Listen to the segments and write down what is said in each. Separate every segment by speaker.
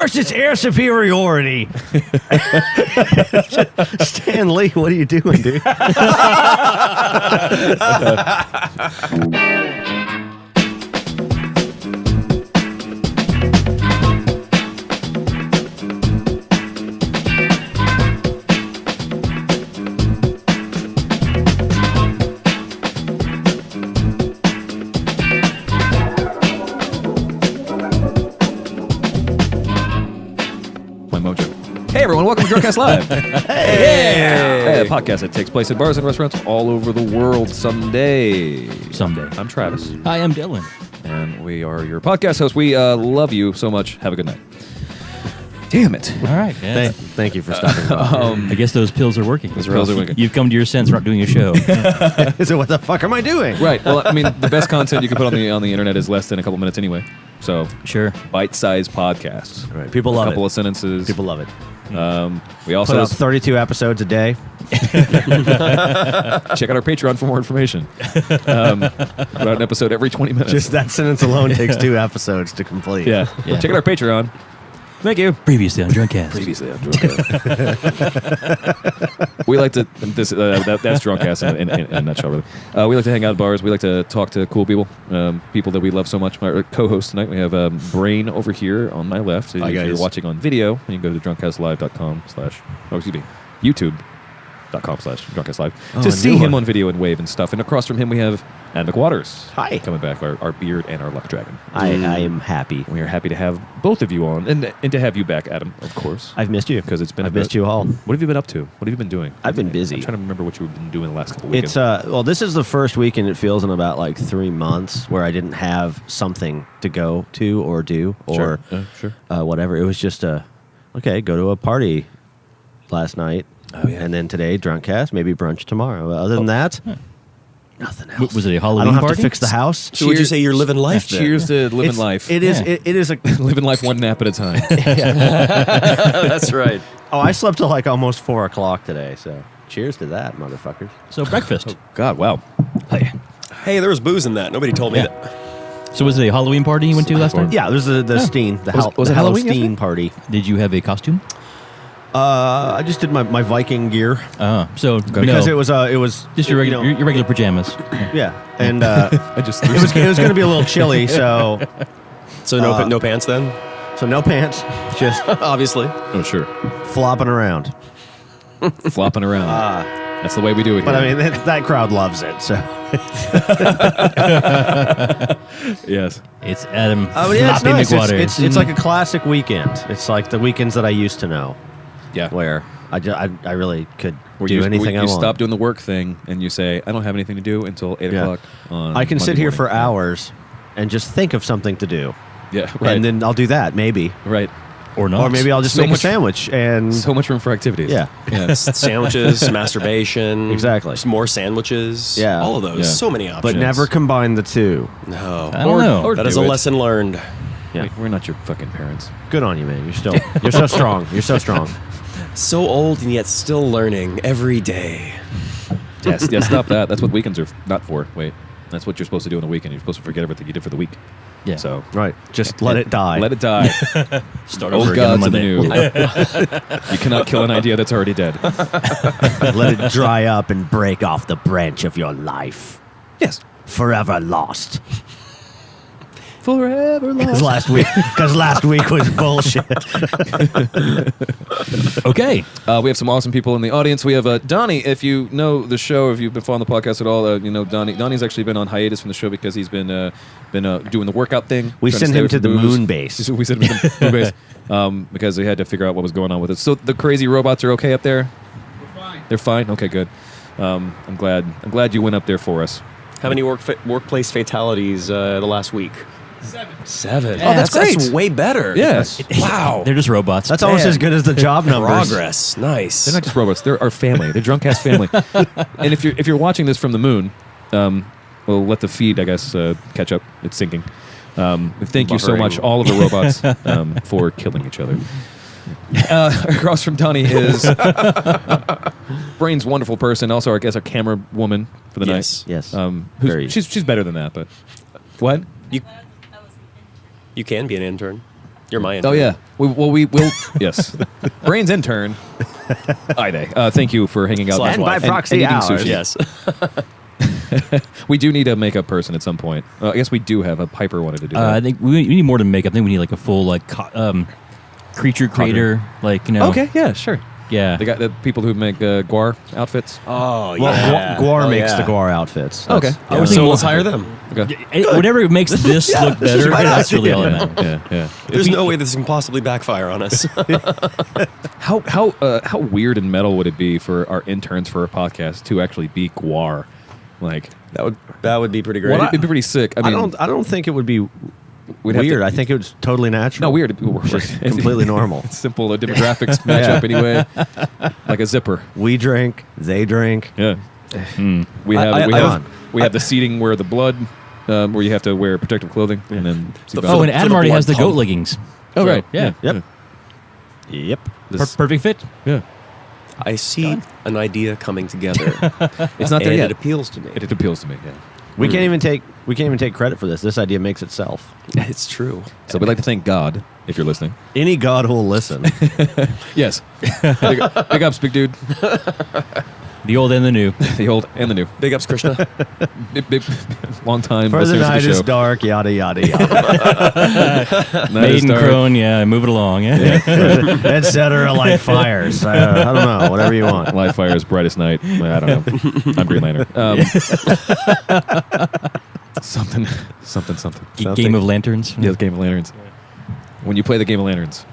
Speaker 1: versus air superiority. Stan Lee, what are you doing, dude?
Speaker 2: Hey everyone, welcome to DrunkCastLive.
Speaker 1: Hey,
Speaker 2: a podcast that takes place in bars and restaurants all over the world someday.
Speaker 3: Someday.
Speaker 2: I'm Travis.
Speaker 3: Hi, I'm Dylan.
Speaker 2: And we are your podcast hosts. We love you so much. Have a good night. Damn it.
Speaker 3: All right. Yeah.
Speaker 1: Thank you for stopping by.
Speaker 3: I guess those pills are working.
Speaker 2: Those pills are working.
Speaker 3: You've come to your sense. We're not doing a show.
Speaker 1: So what the fuck am I doing?
Speaker 2: Right. Well, I mean, the best content you can put on the internet is less than a couple minutes anyway. So,
Speaker 3: Sure.
Speaker 2: bite-sized podcasts.
Speaker 1: Right. People love
Speaker 2: a couple
Speaker 1: it.
Speaker 2: of sentences.
Speaker 1: People love it.
Speaker 2: We also
Speaker 1: Put out 32 episodes a day.
Speaker 2: check out our Patreon for more information. Put out an episode every 20 minutes.
Speaker 1: Just that sentence alone takes 2 episodes to complete.
Speaker 2: Yeah.
Speaker 3: Yeah.
Speaker 2: Check out our Patreon. Thank you.
Speaker 3: Previously on DrunkCast.
Speaker 2: Previously on DrunkCast. We like to that's DrunkCast in a nutshell. Really, we like to hang out at bars. We like to talk to cool people, people that we love so much. My co-host tonight, we have Brain over here on my left.
Speaker 1: Hi,
Speaker 2: if
Speaker 1: guys.
Speaker 2: you're watching on video, you can go to YouTube.com/DrunkCastLive to see him on video and wave and stuff. And across from him, we have Ad McWaters.
Speaker 1: Hi.
Speaker 2: Coming back, our beard and our luck dragon.
Speaker 1: I am happy.
Speaker 2: We are happy to have both of you on, and to have you back, Adam, of course.
Speaker 1: I've missed you.
Speaker 2: Because it's been
Speaker 1: I've missed you all.
Speaker 2: What have you been up to? What have you been doing?
Speaker 1: I've been busy.
Speaker 2: I'm trying to remember what you've been doing the last couple weekends.
Speaker 1: It's well, this is the first weekend it feels in about like 3 months where I didn't have something to go to or do or
Speaker 2: sure.
Speaker 1: whatever. It was just okay, go to a party last night.
Speaker 2: Oh, yeah.
Speaker 1: And then today, DrunkCast, maybe brunch tomorrow. Other than that, nothing else.
Speaker 3: Was it a
Speaker 1: I
Speaker 3: Halloween
Speaker 1: don't have
Speaker 3: party?
Speaker 1: to fix the house.
Speaker 4: So would you say you're living life then?
Speaker 2: Cheers to living
Speaker 1: It's-
Speaker 2: life.
Speaker 1: It is.
Speaker 3: Yeah.
Speaker 1: It is a.
Speaker 2: living life one nap at a time.
Speaker 4: That's right.
Speaker 1: Oh, I slept till like almost 4 o'clock today. So cheers to that, motherfuckers.
Speaker 3: So breakfast.
Speaker 2: God, wow.
Speaker 4: Hey, there was booze in that. Nobody told me
Speaker 3: Yeah.
Speaker 4: that.
Speaker 3: So was it a Halloween party you went to last night?
Speaker 1: Yeah, there's the Steen, the
Speaker 2: Was it Halloween
Speaker 1: Steen
Speaker 2: yesterday?
Speaker 1: party.
Speaker 3: Did you have a costume?
Speaker 1: I just did my Viking gear
Speaker 3: So
Speaker 1: because
Speaker 3: no,
Speaker 1: it was
Speaker 3: just your regular, your regular pajamas.
Speaker 1: yeah, and
Speaker 2: I just
Speaker 1: it was going to be a little chilly, so
Speaker 4: So no pants then?
Speaker 1: no pants, just
Speaker 4: Obviously.
Speaker 2: Oh, sure.
Speaker 1: flopping around.
Speaker 2: Flopping around. That's the way we do it
Speaker 1: But
Speaker 2: here.
Speaker 1: I mean, that crowd loves it. So
Speaker 2: Yes.
Speaker 3: It's Adam
Speaker 1: yeah, it's
Speaker 3: Floppy
Speaker 1: nice.
Speaker 3: McWaters.
Speaker 1: It's like a classic weekend. It's like the weekends that I used to know,
Speaker 2: Yeah.
Speaker 1: where I really could
Speaker 2: Where
Speaker 1: do anything I
Speaker 2: you
Speaker 1: want.
Speaker 2: stop doing the work thing and you say, I don't have anything to do until 8
Speaker 1: Yeah.
Speaker 2: o'clock on
Speaker 1: I can sit
Speaker 2: Monday
Speaker 1: here
Speaker 2: morning.
Speaker 1: for hours and just think of something to do,
Speaker 2: Yeah, right.
Speaker 1: and then I'll do that maybe,
Speaker 2: right.
Speaker 3: or not.
Speaker 1: or maybe I'll just
Speaker 2: So
Speaker 1: make
Speaker 2: much-
Speaker 1: a sandwich and
Speaker 2: So much room for activities.
Speaker 1: yeah.
Speaker 2: Yeah.
Speaker 4: Sandwiches, masturbation.
Speaker 1: Exactly.
Speaker 4: Some more sandwiches.
Speaker 1: Yeah.
Speaker 4: All of those.
Speaker 2: Yeah.
Speaker 4: So many options.
Speaker 1: But never combine the two.
Speaker 4: No.
Speaker 3: I don't know.
Speaker 2: or
Speaker 4: That is
Speaker 2: do
Speaker 4: a
Speaker 2: it.
Speaker 4: lesson learned.
Speaker 1: Yeah.
Speaker 2: We're not your fucking parents.
Speaker 1: Good on you, man. You're so strong. You're so strong.
Speaker 4: So old and yet still learning every day.
Speaker 2: Yes, yeah, stop that. That's what weekends are not for. Wait, that's what you're supposed to do on the weekend. You're supposed to forget everything you did for the week.
Speaker 3: Yeah.
Speaker 2: So
Speaker 1: Right. Just let it die.
Speaker 2: let it die.
Speaker 3: Start
Speaker 2: Old
Speaker 3: over again on
Speaker 2: gods in the
Speaker 3: Monday.
Speaker 2: new. You cannot kill an idea that's already dead.
Speaker 1: Let it dry up and break off the branch of your life.
Speaker 2: Yes.
Speaker 1: Forever lost.
Speaker 2: Forever
Speaker 1: Because
Speaker 2: lost.
Speaker 1: last week was bullshit.
Speaker 3: Okay.
Speaker 2: We have some awesome people in the audience. We have Donnie. If you know the show, if you've been following the podcast at all, you know Donnie. Donnie's actually been on hiatus from the show because he's been doing the workout thing.
Speaker 1: We
Speaker 2: trying
Speaker 1: sent
Speaker 2: stay
Speaker 1: him
Speaker 2: away
Speaker 1: to
Speaker 2: from
Speaker 1: the
Speaker 2: booze.
Speaker 1: moon base.
Speaker 2: We sent him to the moon base because they had to figure out what was going on with it. So the crazy robots are okay up there? They're fine. They're fine? Okay, good. I'm glad you went up there for us.
Speaker 4: How many workplace fatalities the last week? 7.
Speaker 3: Yeah,
Speaker 4: Oh, that's
Speaker 2: great.
Speaker 4: way better.
Speaker 2: Yes.
Speaker 4: Wow.
Speaker 3: They're just robots.
Speaker 1: That's almost
Speaker 4: Man.
Speaker 1: as good as the job numbers.
Speaker 4: Progress. Nice.
Speaker 2: They're not just robots. They're our family. They're DrunkCast family. And if you're watching this from the moon, we'll let the feed, I guess, catch up. It's sinking. Thank you so
Speaker 4: Buffering.
Speaker 2: much, all of the robots, for killing each other. Across from Donnie is Brain's wonderful person. Also, I guess, our camera woman for the
Speaker 4: Yes.
Speaker 2: night.
Speaker 1: Yes.
Speaker 2: She's better than that, but what?
Speaker 4: You can be an intern. You're my intern.
Speaker 2: Oh yeah. We'll yes. Brain's intern. Ide. Thank you for hanging out.
Speaker 4: Slash
Speaker 1: And by
Speaker 4: wife.
Speaker 1: proxy
Speaker 2: eating
Speaker 1: ours.
Speaker 2: sushi.
Speaker 4: Yes.
Speaker 2: We do need a makeup person at some point. I guess we do have a Piper wanted to do that.
Speaker 3: I think we need more than makeup. I think we need like a full like creature creator, like
Speaker 2: Okay, yeah, sure.
Speaker 3: Yeah.
Speaker 2: They got the people who make guar outfits.
Speaker 4: Oh,
Speaker 1: Well,
Speaker 4: yeah.
Speaker 1: Guar makes
Speaker 4: yeah.
Speaker 1: the Guar outfits.
Speaker 2: Okay.
Speaker 3: I was thinking
Speaker 4: So
Speaker 3: more-
Speaker 4: let's hire them.
Speaker 2: Okay.
Speaker 3: Whatever makes this look better, that's really all that matters.
Speaker 2: Yeah.
Speaker 4: There's no way this can possibly backfire on us.
Speaker 2: How weird and metal would it be for our interns for our podcast to actually be guar? Like
Speaker 4: that would be pretty great.
Speaker 2: it'd be pretty sick. I mean,
Speaker 1: I don't think it would be
Speaker 2: we'd have
Speaker 1: weird.
Speaker 2: to-
Speaker 1: I think it was totally natural.
Speaker 2: No, weird.
Speaker 1: Just completely normal.
Speaker 2: It's simple. The demographics match up anyway. Like a zipper.
Speaker 1: We drink, they drink.
Speaker 2: Yeah. We have the seating where the blood, where you have to wear protective clothing, and then
Speaker 3: Oh, and Adam
Speaker 4: the
Speaker 3: already has the
Speaker 4: blood
Speaker 3: goat
Speaker 4: pump.
Speaker 3: leggings.
Speaker 2: oh right,
Speaker 3: Yeah.
Speaker 1: Yep. Yep.
Speaker 3: Perfect fit.
Speaker 2: yeah.
Speaker 4: I see an idea coming together.
Speaker 2: It's not there
Speaker 4: and
Speaker 2: yet.
Speaker 4: it appeals to me.
Speaker 2: It appeals to me. Yeah.
Speaker 1: We can't even take credit for this. This idea makes itself.
Speaker 4: It's true.
Speaker 2: So we'd like to thank God if you're listening.
Speaker 1: Any god who will listen.
Speaker 2: Yes. Big ups, big dude.
Speaker 3: The old and the new.
Speaker 2: The old and the new.
Speaker 4: Big ups, Krishna.
Speaker 2: Big, long time
Speaker 1: For the
Speaker 2: listeners of
Speaker 1: night
Speaker 2: the
Speaker 1: is
Speaker 2: show.
Speaker 1: dark, yada yada yada,
Speaker 2: Night is
Speaker 3: Maiden
Speaker 2: dark.
Speaker 3: crone, yeah, move it along.
Speaker 1: etc. Like fires. I don't know. Whatever you want.
Speaker 2: Live Fire's brightest night. I don't know. I'm Green Lantern. Something.
Speaker 3: Game of Lanterns.
Speaker 2: Yeah, the Game of Lanterns. When you play the Game of Lanterns,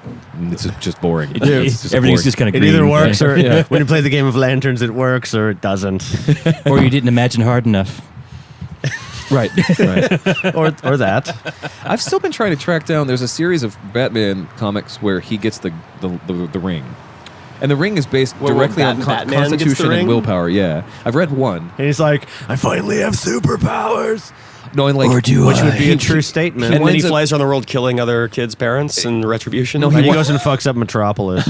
Speaker 2: it's just boring. It's just
Speaker 3: Everything's
Speaker 2: boring.
Speaker 3: just kind of
Speaker 1: It
Speaker 3: green.
Speaker 1: either works or
Speaker 2: Yeah.
Speaker 1: when you play the game of lanterns, it works or it doesn't,
Speaker 3: or you didn't imagine hard enough.
Speaker 2: right.
Speaker 1: or that.
Speaker 2: I've still been trying to track down. There's a series of Batman comics where he gets the ring, and the ring is based
Speaker 4: Where
Speaker 2: directly on
Speaker 4: Batman gets the
Speaker 2: constitution
Speaker 4: ring?
Speaker 2: and willpower. Yeah, I've read one.
Speaker 1: And he's like, I finally have superpowers,
Speaker 2: No, and like
Speaker 3: Or do
Speaker 1: which
Speaker 3: I?
Speaker 1: would be a true statement.
Speaker 4: And then he
Speaker 2: winds up-
Speaker 4: flies around the world killing other kids' parents in retribution.
Speaker 2: No,
Speaker 1: And he goes and fucks up Metropolis.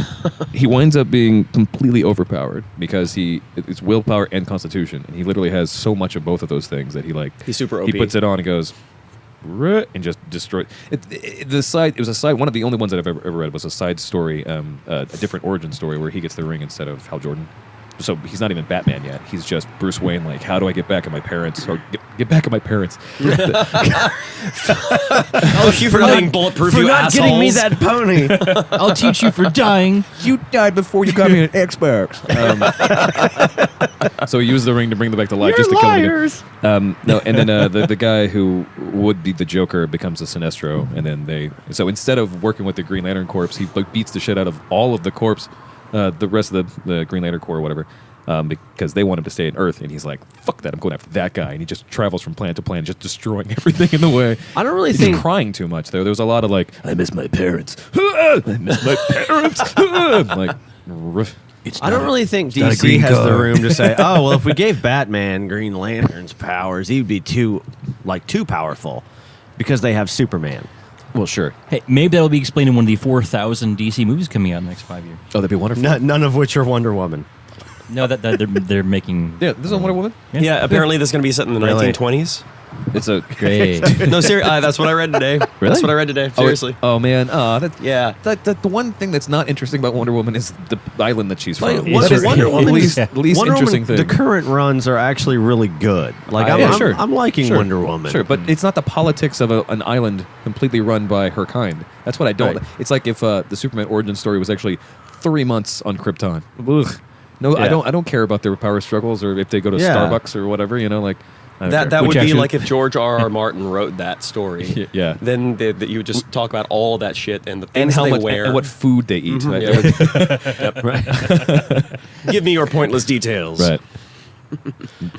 Speaker 2: he winds up being completely overpowered because it's willpower and constitution, and he literally has so much of both of those things that
Speaker 4: He's super
Speaker 2: He
Speaker 4: OP.
Speaker 2: puts it on and goes, "Ruh," and just destroy it. It was a side. One of the only ones that I've ever read was a side story, a different origin story where he gets the ring instead of Hal Jordan. So he's not even Batman yet. He's just Bruce Wayne. Like, how do I get back at my parents? Or get back at my parents?
Speaker 4: Oh, you for not being bulletproof,
Speaker 1: For
Speaker 4: you
Speaker 1: not
Speaker 4: assholes.
Speaker 1: getting me that pony.
Speaker 3: I'll teach you for dying.
Speaker 2: You died before you got me an Xbox. So he used the ring to bring them back to life,
Speaker 1: You're
Speaker 2: just to kill them again.
Speaker 1: liars.
Speaker 2: No, and then the guy who would be the Joker becomes a Sinestro, and then so instead of working with the Green Lantern Corps, he beats the shit out of all of the corps, the rest of the Green Lantern Corps or whatever, because they want him to stay on Earth, and he's like, "Fuck that! I'm going after that guy," and he just travels from planet to planet, just destroying everything in the way.
Speaker 1: I don't really
Speaker 2: He's
Speaker 1: think.
Speaker 2: crying too much there. There was a lot of like, "I miss my parents. I miss my parents." Like,
Speaker 1: I don't really think
Speaker 3: not a
Speaker 1: DC
Speaker 3: green
Speaker 1: has the
Speaker 3: car.
Speaker 1: room to say, "Oh, well, if we gave Batman Green Lantern's powers, he'd be too powerful," because they have Superman.
Speaker 2: well, sure.
Speaker 3: Hey, maybe that'll be explained in one of the 4,000 DC movies coming out in the next 5 years.
Speaker 2: Oh, that'd be wonderful.
Speaker 1: None of which are Wonder Woman.
Speaker 3: No, that they're making.
Speaker 2: Yeah, this is Wonder Woman.
Speaker 4: Yeah, apparently this is going to be set in the
Speaker 1: Really?
Speaker 4: 1920s.
Speaker 2: It's a
Speaker 3: Great.
Speaker 4: No, seriously, that's what I read today.
Speaker 2: Really?
Speaker 4: That's what I read today. Seriously.
Speaker 2: Oh man.
Speaker 4: Yeah.
Speaker 2: The one thing that's not interesting about Wonder Woman is the island that she's from.
Speaker 1: Like,
Speaker 2: That is
Speaker 1: Wonder
Speaker 2: the
Speaker 1: Woman-
Speaker 2: least
Speaker 3: Yeah.
Speaker 1: Wonder
Speaker 2: interesting
Speaker 1: Woman,
Speaker 2: thing.
Speaker 1: the current runs are actually really good. Like
Speaker 2: Sure.
Speaker 1: I'm liking
Speaker 2: Sure.
Speaker 1: Wonder Woman.
Speaker 2: Sure, but it's not the politics of an island completely run by her kind. That's what I don't.
Speaker 1: Right.
Speaker 2: It's like if the Superman origin story was actually 3 months on Krypton. Ugh. No,
Speaker 1: Yeah.
Speaker 2: I don't care about their power struggles or if they go to
Speaker 1: Yeah.
Speaker 2: Starbucks or whatever. You know, like I don't care.
Speaker 4: That
Speaker 3: Which
Speaker 4: would be
Speaker 3: actually-
Speaker 4: like if George R.R. Martin wrote that story.
Speaker 2: Yeah.
Speaker 4: Then you would just talk about all that shit and the
Speaker 2: and
Speaker 4: things
Speaker 2: how
Speaker 4: they
Speaker 2: much
Speaker 4: wear.
Speaker 2: and what food they eat.
Speaker 4: Mhm,
Speaker 2: Right?
Speaker 4: yeah. Give me your pointless details.
Speaker 2: Right.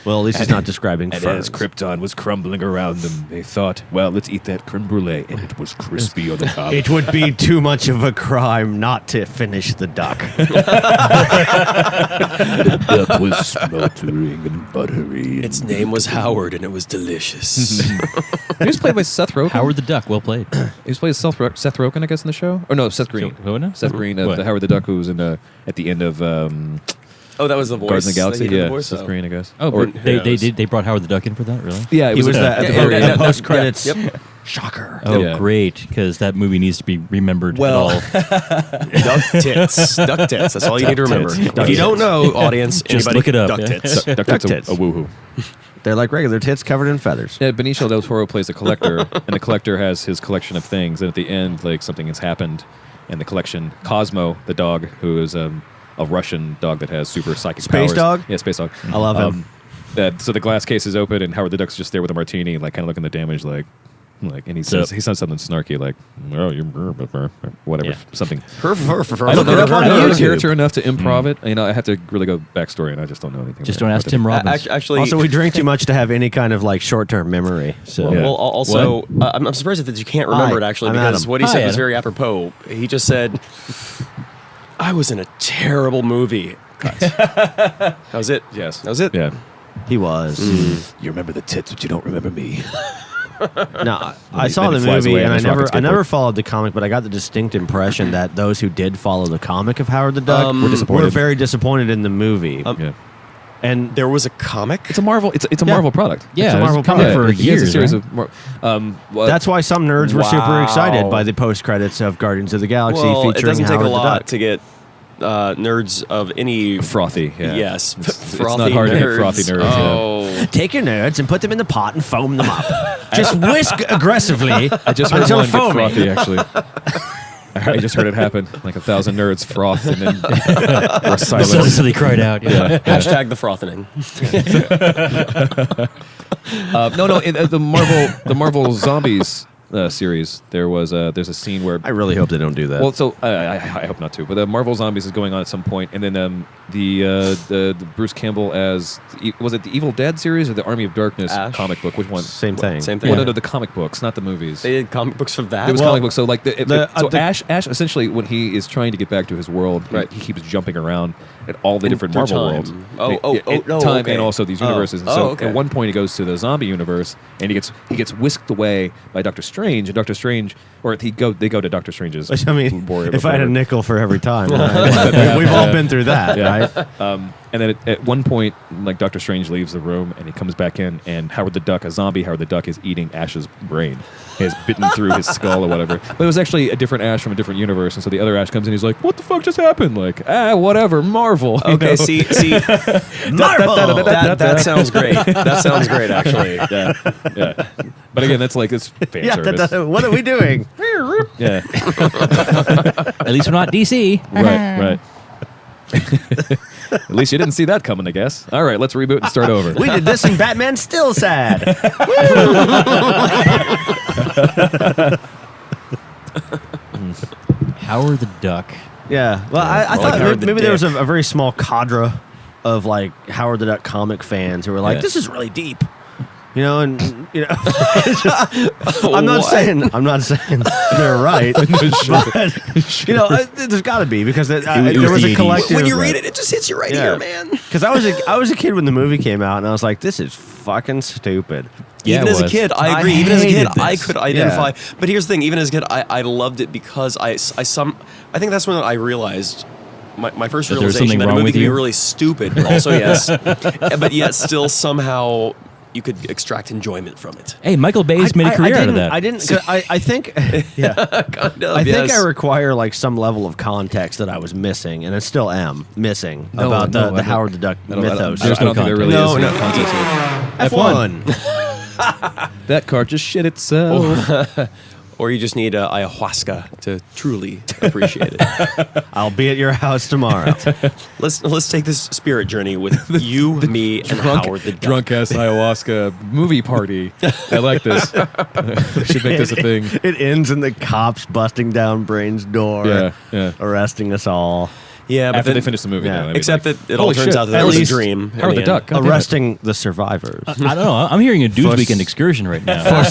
Speaker 1: Well, at least he's not describing
Speaker 2: And
Speaker 1: ferns.
Speaker 2: as Krypton was crumbling around them, they thought, well, let's eat that creme brulee. And it was crispy on the top.
Speaker 1: It would be too much of a crime not to finish the duck.
Speaker 2: Duck was smoldering and buttery.
Speaker 4: Its name was Howard, and it was delicious.
Speaker 2: He was played by Seth Rogen.
Speaker 3: Howard the Duck, well played.
Speaker 2: He was played Seth Rogen, I guess, in the show. Or no, Seth Green.
Speaker 3: Who now?
Speaker 2: Seth Green,
Speaker 3: What?
Speaker 2: the Howard the Duck, who was in at the end of
Speaker 4: Oh, that was the voice.
Speaker 2: Guardians of the Galaxy.
Speaker 4: He did the
Speaker 2: Yeah,
Speaker 4: voice?
Speaker 2: Seth
Speaker 4: Oh.
Speaker 2: Green, I guess.
Speaker 3: Oh,
Speaker 2: Or
Speaker 3: they brought Howard the Duck in for that, really?
Speaker 2: yeah, it
Speaker 1: He was
Speaker 2: at
Speaker 1: at
Speaker 2: the
Speaker 1: the
Speaker 2: very
Speaker 1: very
Speaker 2: end.
Speaker 1: post credits.
Speaker 4: Yep.
Speaker 1: Shocker.
Speaker 3: Oh,
Speaker 2: Yeah.
Speaker 3: great! Because that movie needs to be remembered.
Speaker 4: Well,
Speaker 3: at all.
Speaker 4: Duck tits. Duck tits. That's all you need to remember.
Speaker 2: tits.
Speaker 4: If you don't know, audience,
Speaker 3: Just
Speaker 4: anybody,
Speaker 3: look it up.
Speaker 4: duck
Speaker 3: Yeah.
Speaker 4: tits.
Speaker 2: Duck
Speaker 1: Duck
Speaker 2: tits.
Speaker 1: tits.
Speaker 2: A woohoo.
Speaker 1: They're like regular tits covered in feathers.
Speaker 2: Yeah, Benicio del Toro plays a collector, and the collector has his collection of things. And at the end, like something has happened, and the collection, Cosmo, the dog, who is a Russian dog that has super psychic
Speaker 1: Space
Speaker 2: powers.
Speaker 1: dog?
Speaker 2: Yeah, space dog.
Speaker 1: I love him.
Speaker 2: So the glass case is open, and Howard the Duck's just there with a martini, like kind of looking the damage, and he says something snarky, like, "Oh, you whatever,
Speaker 3: Yeah.
Speaker 2: something."
Speaker 4: I
Speaker 2: I don't know the character enough to improv it. You know, I have to really go backstory, and I just don't know anything.
Speaker 3: Just
Speaker 2: about
Speaker 3: don't
Speaker 2: it.
Speaker 3: ask Tim Robbins.
Speaker 4: Actually,
Speaker 1: Also, we drink too much to have any kind of like short-term memory. So
Speaker 2: Yeah.
Speaker 4: Well, also, I'm surprised that you can't remember it, actually,
Speaker 1: I'm
Speaker 4: because
Speaker 1: Adam.
Speaker 4: what he
Speaker 3: Hi,
Speaker 4: said was
Speaker 3: Adam.
Speaker 4: very apropos. He just said, I was in a terrible movie. That was it.
Speaker 2: Yes,
Speaker 4: That was it.
Speaker 2: Yeah,
Speaker 1: he was.
Speaker 2: you remember the tits, but you don't remember me.
Speaker 1: No, I
Speaker 2: he-
Speaker 1: saw
Speaker 2: then
Speaker 1: the
Speaker 2: he flies
Speaker 1: movie
Speaker 2: away
Speaker 1: and
Speaker 2: on
Speaker 1: I
Speaker 2: his rocket
Speaker 1: never
Speaker 2: skateboard.
Speaker 1: followed the comic, but I got the distinct impression that those who did follow the comic of Howard the Duck
Speaker 4: Were
Speaker 2: disappointed.
Speaker 1: were very disappointed in the movie.
Speaker 2: Yeah,
Speaker 1: And
Speaker 4: There was a comic?
Speaker 2: it's a Marvel. It's a
Speaker 1: Yeah.
Speaker 2: Marvel product.
Speaker 3: yeah,
Speaker 1: it's a
Speaker 3: it was
Speaker 1: Marvel
Speaker 3: coming
Speaker 1: comic.
Speaker 3: for
Speaker 2: He has a
Speaker 3: years.
Speaker 2: series
Speaker 3: Right?
Speaker 2: of
Speaker 1: that's why some nerds were super
Speaker 4: Wow.
Speaker 1: excited by the post credits of Guardians of the Galaxy
Speaker 4: Well, it
Speaker 1: featuring
Speaker 4: doesn't take
Speaker 1: Howard
Speaker 4: a
Speaker 1: the
Speaker 4: lot
Speaker 1: Duck.
Speaker 4: to get nerds of any...
Speaker 2: frothy. Yeah.
Speaker 4: Yes.
Speaker 2: It's
Speaker 4: frothy
Speaker 2: not hard to hit
Speaker 4: nerds.
Speaker 2: frothy nerds. yeah.
Speaker 4: Oh.
Speaker 1: Take your nerds and put them in the pot and foam them up. Just whisk aggressively
Speaker 2: I just heard
Speaker 1: until
Speaker 2: one get
Speaker 1: foaming.
Speaker 2: frothy, actually. I just heard it happen. Like 1,000 nerds froth and then were silent.
Speaker 3: So they cried out. Yeah.
Speaker 4: Hashtag the frothening.
Speaker 2: The Marvel Zombies series. There's a scene where
Speaker 1: I really hope they don't do that.
Speaker 2: well, so I hope not to. But the Marvel Zombies is going on at some point, and then the Bruce Campbell as was it the Evil Dead series or the Army of Darkness
Speaker 4: Ash?
Speaker 2: comic book? Which one?
Speaker 1: Same thing.
Speaker 4: Same thing.
Speaker 2: Well, no, the comic books, not the movies.
Speaker 4: They did comic books for that?
Speaker 2: There was
Speaker 1: Well,
Speaker 2: comic books. So like
Speaker 1: the-
Speaker 2: Ash essentially when he is trying to get back to his world,
Speaker 4: Right.
Speaker 2: he keeps jumping around at all the
Speaker 4: In
Speaker 2: different
Speaker 4: through
Speaker 2: Marvel
Speaker 4: time.
Speaker 2: worlds.
Speaker 4: No,
Speaker 2: time
Speaker 4: okay.
Speaker 2: and also these
Speaker 4: Oh.
Speaker 2: universes. And
Speaker 4: Oh,
Speaker 2: so
Speaker 4: okay.
Speaker 2: at one point he goes to the zombie universe and he gets whisked away by Doctor Strange, and Doctor Strange, or they go to Doctor Strange's.
Speaker 1: Which, I mean,
Speaker 2: warrior
Speaker 1: if I had a
Speaker 2: before.
Speaker 1: nickel for every time, right? We've all been through that, right?
Speaker 2: And then at one point, like Doctor Strange leaves the room and he comes back in, and Howard the Duck, a zombie Howard the Duck, is eating Ash's brain. He has bitten through his skull or whatever. But it was actually a different Ash from a different universe, and so the other Ash comes in. He's like, "What the fuck just happened?" Like, whatever, Marvel. you
Speaker 4: Okay,
Speaker 2: know?
Speaker 4: see,
Speaker 1: Marvel!
Speaker 4: that sounds great. That sounds great, actually.
Speaker 2: yeah. But again, that's like it's fan
Speaker 1: Yeah,
Speaker 2: service.
Speaker 1: what are we doing?
Speaker 2: Yeah,
Speaker 3: At least we're not DC.
Speaker 2: right. At least you didn't see that coming, I guess. All right, let's reboot and start over.
Speaker 1: We did this and Batman's still sad.
Speaker 3: Howard the Duck.
Speaker 1: Yeah. Well, I
Speaker 4: like
Speaker 1: thought
Speaker 4: Howard the
Speaker 1: maybe there was
Speaker 4: Dick.
Speaker 1: a very small cadre of like Howard the Duck comic fans who were like,
Speaker 2: Yeah.
Speaker 1: "This is really deep," you know, and you know. it's just- I'm not saying they're right, but you know, there's got to be because there was a collective.
Speaker 4: When you read it, it just hits you right
Speaker 1: Yeah.
Speaker 4: here, man.
Speaker 1: Because I was a kid when the movie came out, and I was like, "This is fucking stupid."
Speaker 3: Yeah,
Speaker 4: Even
Speaker 3: it
Speaker 4: as a
Speaker 3: was.
Speaker 4: kid, I
Speaker 1: I
Speaker 4: agree. Even as a kid,
Speaker 1: hated
Speaker 4: I
Speaker 1: this.
Speaker 4: could identify.
Speaker 1: Yeah.
Speaker 4: But here's the thing: even as a kid, I loved it because I think that's when I realized my first
Speaker 3: That there was
Speaker 4: realization
Speaker 3: something
Speaker 4: that a
Speaker 3: wrong
Speaker 4: movie
Speaker 3: with
Speaker 4: could be
Speaker 3: you?
Speaker 4: really stupid. Also, yes, but yet still somehow you could extract enjoyment from it.
Speaker 3: Hey, Michael Bay's made a career out of that.
Speaker 1: I didn't. I think. Yeah.
Speaker 4: Kind of,
Speaker 1: I think
Speaker 4: yes.
Speaker 1: I require like some level of context that I was missing, and I still am missing
Speaker 2: No,
Speaker 1: about
Speaker 2: no, I
Speaker 1: the
Speaker 2: don't-
Speaker 1: Howard the Duck
Speaker 2: I don't
Speaker 1: mythos.
Speaker 2: think there really
Speaker 1: No,
Speaker 2: is
Speaker 1: no.
Speaker 2: any context here.
Speaker 1: F1.
Speaker 2: That car just shit itself.
Speaker 4: Or you just need ayahuasca to truly appreciate it.
Speaker 1: I'll be at your house tomorrow.
Speaker 4: Let's take this spirit journey with you, me, and Howard the Duck.
Speaker 2: DrunkCast ayahuasca movie party. I like this. We should make this a thing.
Speaker 1: It ends in the cops busting down Brain's door,
Speaker 2: Yeah.
Speaker 1: arresting us all,
Speaker 4: Yeah, but
Speaker 2: After
Speaker 4: then,
Speaker 2: they finish the movie,
Speaker 1: yeah.
Speaker 2: though. I mean,
Speaker 4: except
Speaker 2: like,
Speaker 4: that it all
Speaker 2: holy
Speaker 4: turns
Speaker 2: shit,
Speaker 4: out that
Speaker 1: at
Speaker 4: that was a
Speaker 1: least
Speaker 4: dream.
Speaker 2: Howard the Duck. God damn it.
Speaker 1: arresting the survivors.
Speaker 3: I don't know. I'm hearing a dude's
Speaker 1: For
Speaker 3: weekend
Speaker 1: s-
Speaker 3: excursion right now.
Speaker 1: For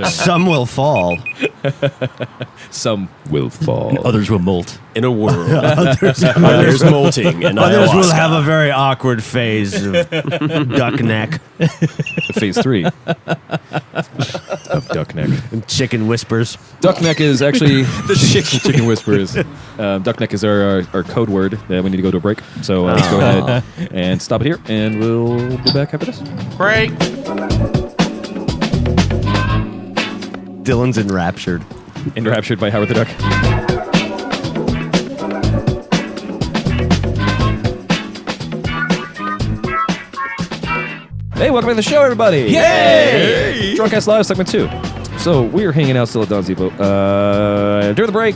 Speaker 1: some will fall.
Speaker 2: Some will fall.
Speaker 3: Others will molt.
Speaker 4: In a world, there's molting and
Speaker 1: Others will
Speaker 4: ayahuasca.
Speaker 1: have a very awkward phase of duck neck
Speaker 2: Phase 3 of Duck Neck.
Speaker 1: and chicken whispers.
Speaker 2: Duck Neck is actually the chicken whispers. Duck Neck is our code word that we need to go to a break. So let's go ahead and stop it here, and we'll be back after this.
Speaker 5: Break.
Speaker 1: Dylan's enraptured.
Speaker 2: Enraptured by Howard the Duck. Hey, welcome to the show, everybody! Yay! DrunkCast Live, segment 2. So, we are hanging out still at Don's Depot. During the break,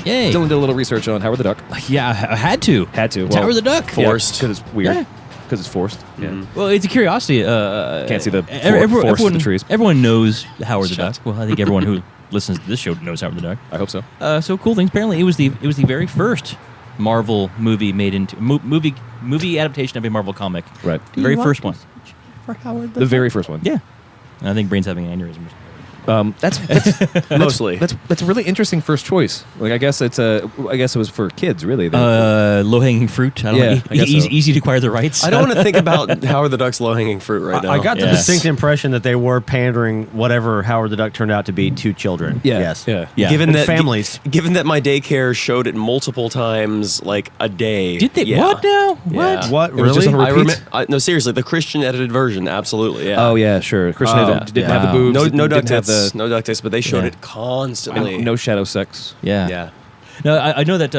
Speaker 3: Yay.
Speaker 2: Dylan did a little research on Howard the Duck.
Speaker 3: Yeah, I had to.
Speaker 2: Had to.
Speaker 3: It's Howard the Duck.
Speaker 4: Forced.
Speaker 2: Because it's weird.
Speaker 3: Yeah.
Speaker 2: Because it's forced. Yeah.
Speaker 3: Well, it's a curiosity.
Speaker 2: Can't see the forest of the trees.
Speaker 3: Everyone knows Howard the Duck. Well, I think everyone who listens to this show knows Howard the Duck.
Speaker 2: I hope so.
Speaker 3: So cool things. Apparently, it was the very first Marvel movie made into movie adaptation of a Marvel comic.
Speaker 2: Right.
Speaker 3: The very first one.
Speaker 1: For Howard
Speaker 2: The very first one.
Speaker 3: Yeah. And I think Brain's having an aneurysm.
Speaker 2: That's
Speaker 4: Mostly.
Speaker 2: That's a really interesting first choice. Like I guess it was for kids really.
Speaker 3: Low-hanging fruit. I don't know.
Speaker 2: I guess so.
Speaker 3: Easy to acquire the rights.
Speaker 4: I don't want to think about Howard the Duck's low-hanging fruit right now.
Speaker 1: I got the
Speaker 3: Yes.
Speaker 1: distinct impression that they were pandering whatever Howard the Duck turned out to be to children.
Speaker 2: Yeah.
Speaker 1: Yes.
Speaker 2: Yeah.
Speaker 3: Yeah.
Speaker 4: Given
Speaker 1: And
Speaker 4: that
Speaker 1: families.
Speaker 4: given that my daycare showed it multiple times, like a day.
Speaker 3: Did they?
Speaker 4: Yeah.
Speaker 3: What now?
Speaker 4: Yeah.
Speaker 3: What?
Speaker 1: What?
Speaker 2: It was just
Speaker 1: Really?
Speaker 2: on
Speaker 4: I
Speaker 2: repeat?
Speaker 4: no, seriously, the Christian edited version, absolutely. Yeah.
Speaker 2: Oh yeah, sure. Christian didn't have the
Speaker 3: Wow.
Speaker 2: boobs.
Speaker 4: No duct
Speaker 2: didn't have
Speaker 4: tapes,
Speaker 2: the
Speaker 4: no duct tapes, but they showed
Speaker 3: Yeah.
Speaker 4: it constantly.
Speaker 2: no shadow sex.
Speaker 3: Yeah.
Speaker 4: Yeah.
Speaker 3: No, I know that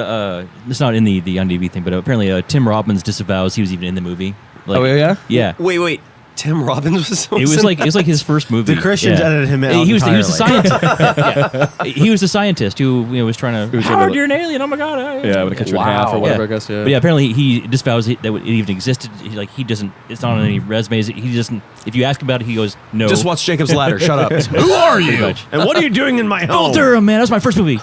Speaker 3: it's not in the on-TV thing, but apparently Tim Robbins disavows he was even in the movie. Like,
Speaker 2: Oh yeah.
Speaker 3: Yeah.
Speaker 4: Wait. Tim Robbins was.
Speaker 3: It was like his first movie.
Speaker 1: The Christians edited him out
Speaker 3: He was the
Speaker 1: entirely.
Speaker 3: scientist. Yeah. He was the scientist who was trying to.
Speaker 2: was trying
Speaker 3: Howard,
Speaker 2: to-
Speaker 3: you're an alien! Oh my god!
Speaker 2: Yeah, I'm gonna cut you in half or whatever.
Speaker 3: Yeah.
Speaker 2: I guess. Yeah.
Speaker 3: But yeah, apparently he disavows that it even existed. He doesn't. It's not on any resumes. He doesn't. If you ask about it, he goes, "No."
Speaker 4: Just watch Jacob's Ladder. Shut up.
Speaker 3: Who are you?
Speaker 1: And what are you doing in my
Speaker 3: Bull
Speaker 1: home?
Speaker 3: Durham, man. That was my first movie.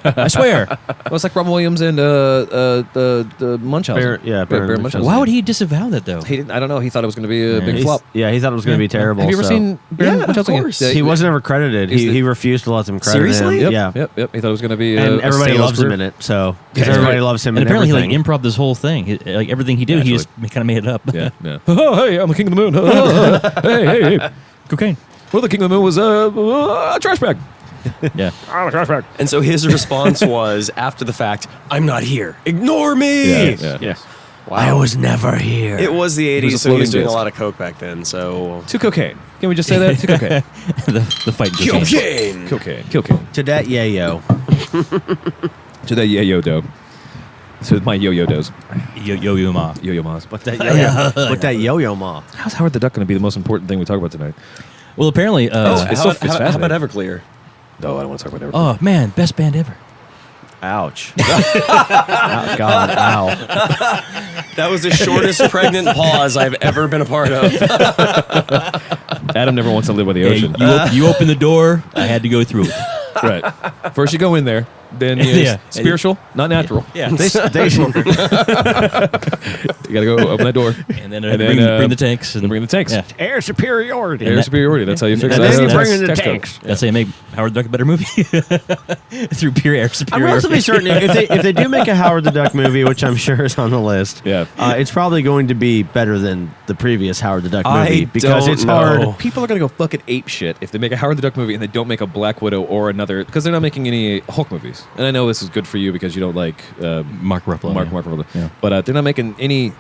Speaker 3: I swear.
Speaker 2: Well, it's like Robin Williams and the Munchausen.
Speaker 1: Baron Munchausen.
Speaker 3: Why would he disavow that though?
Speaker 2: He didn't. I don't know. He thought it was going to be a big
Speaker 1: He's-
Speaker 2: flop.
Speaker 1: Yeah, he thought it was going to be terrible.
Speaker 2: Have you ever
Speaker 1: so-
Speaker 2: seen Baron
Speaker 4: Yeah, of
Speaker 2: Munchausen?
Speaker 4: course.
Speaker 2: Yeah,
Speaker 1: He wasn't ever credited.
Speaker 2: He's
Speaker 1: He
Speaker 2: the-
Speaker 1: refused to let them credit
Speaker 4: Seriously?
Speaker 1: him.
Speaker 2: Yep,
Speaker 1: Yeah.
Speaker 2: Yep. He thought it was going to be.
Speaker 1: And
Speaker 2: a
Speaker 1: everybody
Speaker 2: sales
Speaker 1: loves him
Speaker 2: career.
Speaker 1: in it. So because
Speaker 2: Yeah.
Speaker 1: everybody loves him
Speaker 3: And
Speaker 1: in
Speaker 3: apparently
Speaker 1: everything.
Speaker 3: he improv this whole thing. Like everything he did, he just kind of made it up.
Speaker 2: Yeah. Yeah. Oh, hey, I'm the king of the moon. Hey.
Speaker 3: Cocaine.
Speaker 2: Well, the king of the moon was a trash bag.
Speaker 3: Yeah.
Speaker 2: I'm a trash bag.
Speaker 4: And so his response was, after the fact, "I'm not here. Ignore me."
Speaker 2: Yeah.
Speaker 4: Wow.
Speaker 1: I was never here.
Speaker 4: It was the 80s,
Speaker 2: was a
Speaker 4: so he was
Speaker 2: floating
Speaker 4: doing a
Speaker 2: disc.
Speaker 4: lot of coke back then. So
Speaker 2: To cocaine. Can we just say that? To cocaine.
Speaker 3: the fight. Cocaine.
Speaker 4: cocaine.
Speaker 2: Cocaine.
Speaker 1: to that yayo.
Speaker 2: To that yo-yo dough. To my yo-yo doughs.
Speaker 3: Yo ma.
Speaker 2: Yo-yo mas.
Speaker 1: But that yo-yo, but that yo-yo ma.
Speaker 2: How's Howard the Duck going to be the most important thing we talk about tonight?
Speaker 3: Well, apparently.
Speaker 2: it's
Speaker 4: How
Speaker 2: so-
Speaker 4: about-
Speaker 2: it's
Speaker 4: how about
Speaker 2: fascinating.
Speaker 4: Everclear?
Speaker 2: No, I don't want to talk about that.
Speaker 3: Oh man, best band ever.
Speaker 1: Ouch. Oh, God, ow.
Speaker 4: That was the shortest pregnant pause I've ever been a part of.
Speaker 2: Adam never wants to live by the
Speaker 3: Hey,
Speaker 2: ocean.
Speaker 3: you open the door. I had to go through it.
Speaker 2: Right. First you go in there, then you
Speaker 3: Yeah.
Speaker 2: spiritual, not natural.
Speaker 3: Yeah.
Speaker 1: They
Speaker 2: You got to go open that door.
Speaker 3: And then,
Speaker 2: And
Speaker 3: bring,
Speaker 2: then,
Speaker 3: bring the tanks. And
Speaker 2: Bring the tanks.
Speaker 3: Yeah.
Speaker 1: air superiority.
Speaker 2: Air superiority. That's how you fix
Speaker 1: And
Speaker 2: that.
Speaker 1: then you
Speaker 2: That's
Speaker 1: bring in the
Speaker 2: text code.
Speaker 1: tanks.
Speaker 3: That's how you make Howard the Duck a better movie. Through pure air
Speaker 1: I'm
Speaker 3: superiority.
Speaker 1: relatively certain if they do make a Howard the Duck movie, which I'm sure is on the list,
Speaker 2: Yeah.
Speaker 1: it's probably going to be better than the previous Howard the Duck
Speaker 4: I
Speaker 1: movie because
Speaker 4: don't
Speaker 1: it's
Speaker 4: know.
Speaker 1: hard.
Speaker 2: People are going to go fucking ape shit if they make a Howard the Duck movie and they don't make a Black Widow or another, because they're not making any Hulk movies. And I know this is good for you because you don't like
Speaker 3: Mark Ruffalo.
Speaker 2: Mark Ruffalo.
Speaker 3: Yeah.
Speaker 2: But they're not making any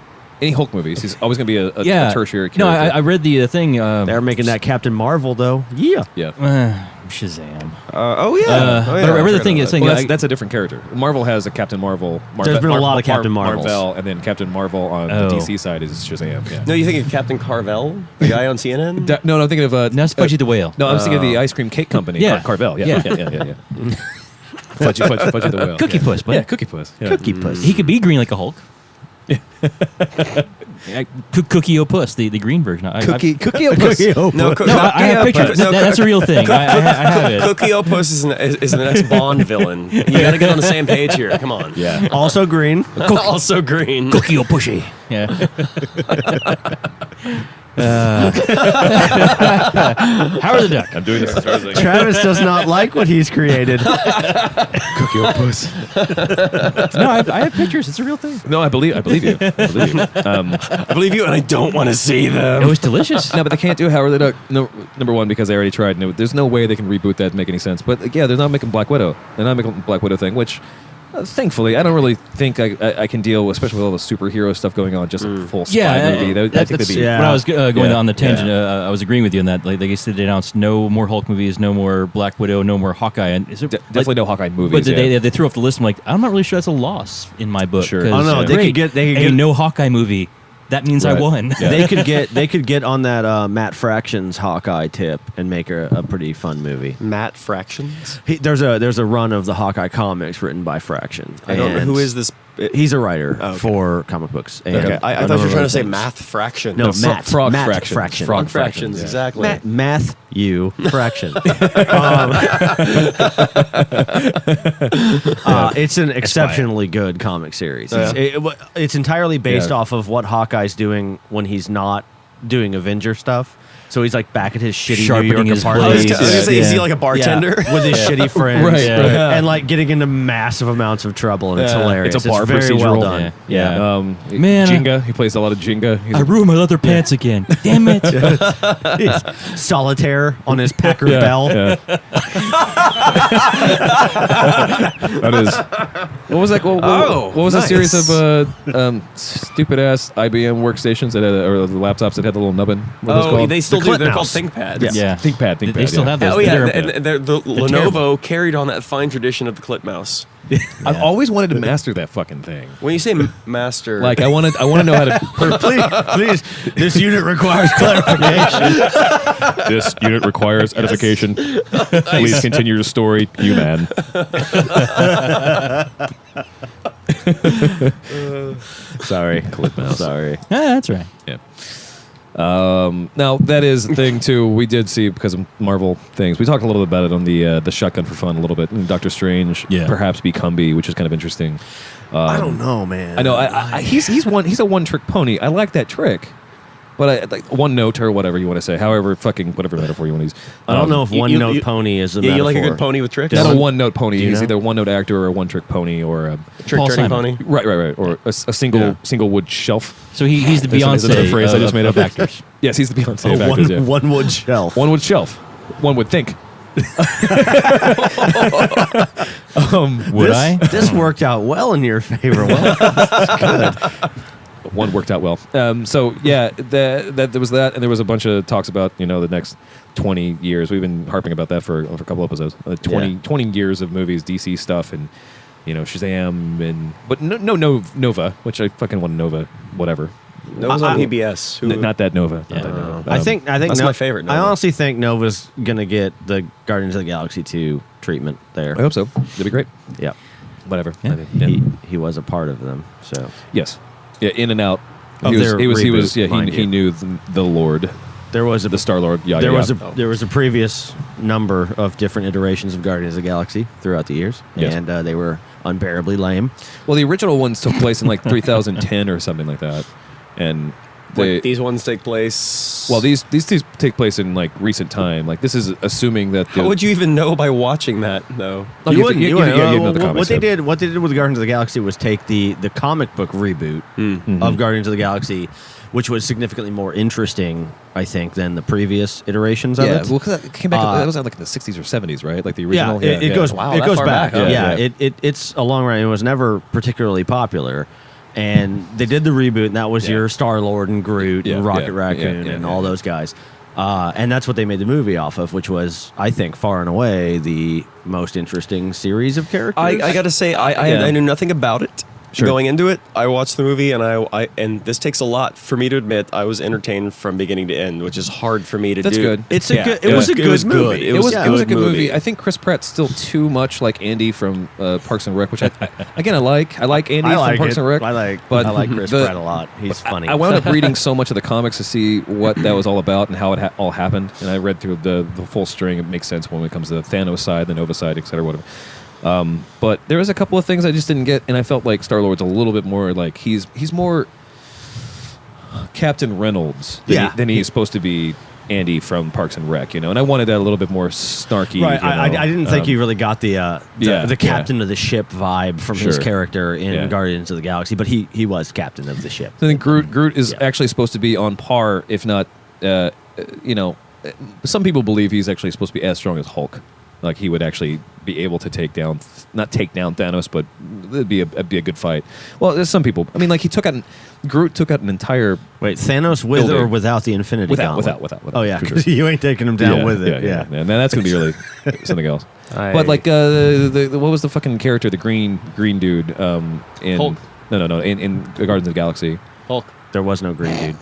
Speaker 2: Hulk movies. He's always going to be a tertiary character.
Speaker 3: No, I read the thing.
Speaker 1: They're making that Captain Marvel though. Yeah.
Speaker 2: Yeah.
Speaker 3: Shazam.
Speaker 4: Oh yeah.
Speaker 3: But I read the thing.
Speaker 2: Well, that's a different character. Marvel has a Captain Marvel.
Speaker 1: There's been a lot of Captain Marvels.
Speaker 2: Marvel, and then Captain Marvel on
Speaker 3: Oh.
Speaker 2: the DC side is Shazam. Yeah.
Speaker 4: No, you think of Captain Carvel, the guy on CNN?
Speaker 2: No, I'm thinking of
Speaker 3: That's Fudgy the Whale.
Speaker 2: No, I'm thinking of the ice cream cake company.
Speaker 3: Yeah.
Speaker 2: Carvel. Yeah.
Speaker 3: Yeah.
Speaker 2: Yeah. Fudgy the Whale.
Speaker 3: Cookie
Speaker 2: yeah.
Speaker 3: Puss. But
Speaker 2: Yeah, Cookie Puss. Yeah.
Speaker 1: Cookie Puss.
Speaker 3: he could be green like a Hulk. Cookie O Puss, the green version.
Speaker 2: Cookie Puss.
Speaker 4: No,
Speaker 3: I have pictures. That's a real thing. I have it.
Speaker 4: Cookie Opus is the next Bond villain. You got to get on the same page here. Come on.
Speaker 2: Yeah.
Speaker 1: Also green.
Speaker 4: Also green.
Speaker 3: Cookie O Pushy. Yeah. Howard the Duck.
Speaker 2: I'm doing this as far as I can.
Speaker 1: Travis does not like what he's created.
Speaker 2: Cookie Puss.
Speaker 3: No, I have pictures. It's a real thing.
Speaker 2: No, I believe you. I believe you.
Speaker 4: I believe you, and I don't want to see them.
Speaker 3: It was delicious.
Speaker 2: No, but they can't do Howard the Duck. No, number one, because they already tried. No, there's no way they can reboot that and make any sense. But yeah, they're not making Black Widow. They're not making Black Widow thing, which Thankfully, I don't really think I can deal, especially with all the superhero stuff going on, just a full spy movie. I think that'd be.
Speaker 3: When I was going on the tangent, I was agreeing with you on that. Like they said, they announced no more Hulk movies, no more Black Widow, no more Hawkeye, and
Speaker 2: Definitely no Hawkeye movies.
Speaker 3: But they threw off the list. I'm like, I'm not really sure that's a loss in my book.
Speaker 2: Sure.
Speaker 1: Oh no, they could get
Speaker 3: no Hawkeye movie. That means I won.
Speaker 2: Yeah.
Speaker 1: They could get on that Matt Fractions Hawkeye tip and make a pretty fun movie.
Speaker 4: Matt Fractions?
Speaker 1: There's a run of the Hawkeye comics written by Fraction.
Speaker 4: I don't know. Who is this?
Speaker 1: He's a writer for comic books. And
Speaker 4: Okay. I thought you were trying to say Math Fraction.
Speaker 1: No, Matt.
Speaker 2: Frog
Speaker 1: Matt
Speaker 2: Fraction.
Speaker 1: Fraction.
Speaker 4: Frog Fractions, exactly.
Speaker 1: Matthew Fraction. It's an exceptionally good comic series. It's entirely based off of what Hawkeye's doing when he's not doing Avenger stuff. So he's like back at his shitty
Speaker 3: Sharpening
Speaker 1: New York
Speaker 3: his
Speaker 1: apartment.
Speaker 4: I was going to say, is he like a bartender?
Speaker 1: Yeah, with his shitty friends,
Speaker 2: Right, right.
Speaker 1: and like getting into massive amounts of trouble, and it's hilarious.
Speaker 2: It's a bar
Speaker 1: very
Speaker 2: procedural.
Speaker 1: well done.
Speaker 3: Yeah.
Speaker 2: Man, Jenga. He plays a lot of Jenga.
Speaker 3: I ruined my leather pants again. Damn it.
Speaker 1: Solitaire on his Packard Bell.
Speaker 2: Yeah. That is. What was that? What was
Speaker 4: nice.
Speaker 2: a series of stupid ass IBM workstations that had, or the laptops that had the little nubbin? What was it called?
Speaker 4: They still do.
Speaker 1: Clip
Speaker 4: They're called
Speaker 1: Mouse.
Speaker 4: ThinkPads.
Speaker 3: Yeah.
Speaker 2: ThinkPad.
Speaker 3: They still have those.
Speaker 4: Oh yeah,
Speaker 3: They're-
Speaker 4: the Lenovo carried on that fine tradition of the clip mouse.
Speaker 2: I've always wanted to master that fucking thing.
Speaker 4: When you say master,
Speaker 2: Like I want to know how to.
Speaker 1: Please, this unit requires clarification.
Speaker 2: This unit requires edification. Please continue your story, you man.
Speaker 1: Sorry,
Speaker 2: Clip mouse.
Speaker 1: Sorry.
Speaker 3: that's right.
Speaker 2: Yeah. Now that is the thing too. We did see because of Marvel things. We talked a little bit about it on the Shotgun for Fun a little bit. And Doctor Strange, perhaps be Cumby, which is kind of interesting.
Speaker 1: I don't know, man.
Speaker 2: I know. He's a one trick pony. I like that trick, but I like one note or whatever you want to say. However, fucking whatever metaphor you want to use.
Speaker 1: I don't know if one note pony is a metaphor.
Speaker 4: you like a good pony with tricks.
Speaker 2: Not a one note pony.
Speaker 1: you
Speaker 2: He's
Speaker 1: know?
Speaker 2: either a one note actor or a one trick pony or a
Speaker 4: Trick
Speaker 3: Paul
Speaker 4: turning
Speaker 3: Simon.
Speaker 4: pony.
Speaker 2: right, or a single wood shelf.
Speaker 3: So he's the
Speaker 2: Is that
Speaker 3: Beyonce
Speaker 2: a phrase I just made
Speaker 3: of
Speaker 2: up?
Speaker 3: actors.
Speaker 2: Yes, he's the Beyonce of actors. Yeah.
Speaker 1: one wood shelf.
Speaker 2: One would shelf. One would think.
Speaker 3: Would I?
Speaker 1: This worked out well in your favor. Well,
Speaker 2: One worked out well. So yeah, there was that, and there was a bunch of talks about the next 20 years. We've been harping about that for a couple episodes. 20 years of movies, DC stuff, and Shazam, but no Nova, which I fucking want Nova, whatever.
Speaker 4: Nova's on PBS.
Speaker 2: Not that Nova.
Speaker 3: Yeah.
Speaker 2: Not that Nova.
Speaker 1: I think
Speaker 4: that's my favorite.
Speaker 1: I
Speaker 4: Nova.
Speaker 1: honestly think Nova's gonna get the Guardians of the Galaxy 2 treatment there.
Speaker 2: I hope so. That'd be great.
Speaker 1: Yeah,
Speaker 2: Whatever.
Speaker 3: Yeah.
Speaker 2: I mean,
Speaker 1: he was a part of them. So
Speaker 2: yes. Yeah. In and out.
Speaker 1: Of
Speaker 2: He
Speaker 1: their
Speaker 2: was.
Speaker 1: reboot,
Speaker 2: Yeah.
Speaker 1: mind
Speaker 2: He
Speaker 1: you.
Speaker 2: knew the Lord,
Speaker 1: there was
Speaker 2: the Star Lord. Yeah.
Speaker 1: there
Speaker 2: yeah,
Speaker 1: was
Speaker 2: yeah.
Speaker 1: there was a previous number of different iterations of Guardians of the Galaxy throughout the years,
Speaker 2: Yes.
Speaker 1: and they were unbearably lame.
Speaker 2: Well, the original ones took place in like 3010 or something like that, and
Speaker 4: These ones take place.
Speaker 2: well, these two take place in like recent time. Like this is assuming that.
Speaker 4: How would you even know by watching that, though?
Speaker 2: Oh, you have to- you have to know the comics,
Speaker 1: what they
Speaker 2: yeah.
Speaker 1: did with Guardians of the Galaxy was take the comic book reboot of Guardians of the Galaxy, which was significantly more interesting, I think, than the previous iterations of
Speaker 2: Yeah,
Speaker 1: it.
Speaker 2: well, because it came back. That was like in the 60s or 70s, right? Like the
Speaker 1: Yeah,
Speaker 2: original.
Speaker 1: it goes.
Speaker 4: Wow,
Speaker 1: it
Speaker 4: that
Speaker 1: goes
Speaker 4: far
Speaker 1: back.
Speaker 4: back, huh?
Speaker 1: Yeah, it's a long run. It was never particularly popular, and they did the reboot, and that was your Star Lord and Groot
Speaker 2: Yeah,
Speaker 1: and Rocket
Speaker 2: yeah,
Speaker 1: Raccoon
Speaker 2: yeah,
Speaker 1: and
Speaker 2: yeah,
Speaker 1: all
Speaker 2: yeah.
Speaker 1: those guys. And that's what they made the movie off of, which was, I think, far and away the most interesting series of characters.
Speaker 4: I got to say, I knew nothing about it.
Speaker 2: Sure.
Speaker 4: Going into it, I watched the movie, and and this takes a lot for me to admit. I was entertained from beginning to end, which is hard for me to
Speaker 2: That's
Speaker 4: do.
Speaker 2: good.
Speaker 1: It's a
Speaker 4: Yeah.
Speaker 1: good. It was a good movie.
Speaker 4: It
Speaker 2: It
Speaker 4: was
Speaker 2: was,
Speaker 4: a
Speaker 2: it was a
Speaker 4: good
Speaker 2: good movie.
Speaker 4: movie.
Speaker 2: I think Chris Pratt's still too much like Andy from Parks and Rec, which I like. I like Andy
Speaker 1: I
Speaker 2: from
Speaker 1: like
Speaker 2: Parks
Speaker 1: it.
Speaker 2: and Rec.
Speaker 1: I like Chris
Speaker 2: the-
Speaker 1: Pratt a lot. He's funny.
Speaker 2: I wound up reading so much of the comics to see what that was all about and how it all happened. And I read through the full string. It makes sense when it comes to the Thanos side, the Nova side, et cetera, whatever. But there was a couple of things I just didn't get, and I felt like Star-Lord's a little bit more like he's more Captain Reynolds than he's supposed to be Andy from Parks and Rec, and I wanted that a little bit more snarky.
Speaker 1: Right, I didn't think you really got the captain of the ship vibe from his
Speaker 2: Sure.
Speaker 1: character in
Speaker 2: Yeah.
Speaker 1: Guardians of the Galaxy, but he was captain of the ship.
Speaker 2: I think Groot is actually supposed to be on par, if not, some people believe he's actually supposed to be as strong as Hulk. Like he would actually be able to not take down Thanos, but it'd be a good fight. Well, there's some people. I mean, like Groot took out an entire.
Speaker 1: Wait, Thanos with
Speaker 2: building.
Speaker 1: or without the Infinity Gauntlet?
Speaker 2: Without.
Speaker 1: Oh yeah,
Speaker 2: for sure.
Speaker 1: because you ain't taking him down with it. Yeah.
Speaker 2: And that's gonna be really something else. But like what was the fucking character, the green dude in
Speaker 4: Hulk.
Speaker 2: No, in Guardians of the Galaxy.
Speaker 4: Hulk.
Speaker 1: There was no green dude.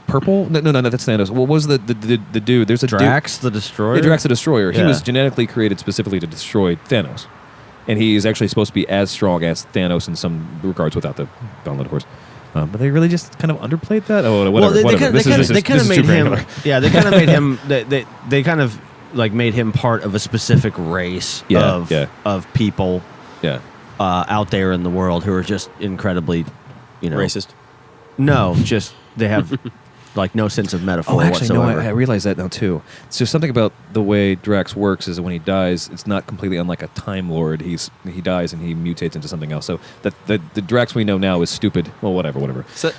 Speaker 2: Purple? No, that's Thanos. What was the dude? There's a
Speaker 1: Drax the Destroyer.
Speaker 2: Yeah, Drax the Destroyer. He
Speaker 1: Yeah.
Speaker 2: was genetically created specifically to destroy Thanos, and he is actually supposed to be as strong as Thanos in some regards, without the gauntlet, of course. But they really just kind of underplayed that. Oh, whatever.
Speaker 1: Well, they kind of made him. Yeah, they kind of made him. They kind of like made him part of a specific race of people
Speaker 2: Yeah.
Speaker 1: out there in the world who are just incredibly,
Speaker 4: Racist.
Speaker 1: No, just they have like no sense of metaphor whatsoever.
Speaker 2: I realize that now too. So something about the way Drax works is that when he dies, it's not completely unlike a Time Lord. He dies and he mutates into something else. So the Drax we know now is stupid. Well, whatever.
Speaker 4: So,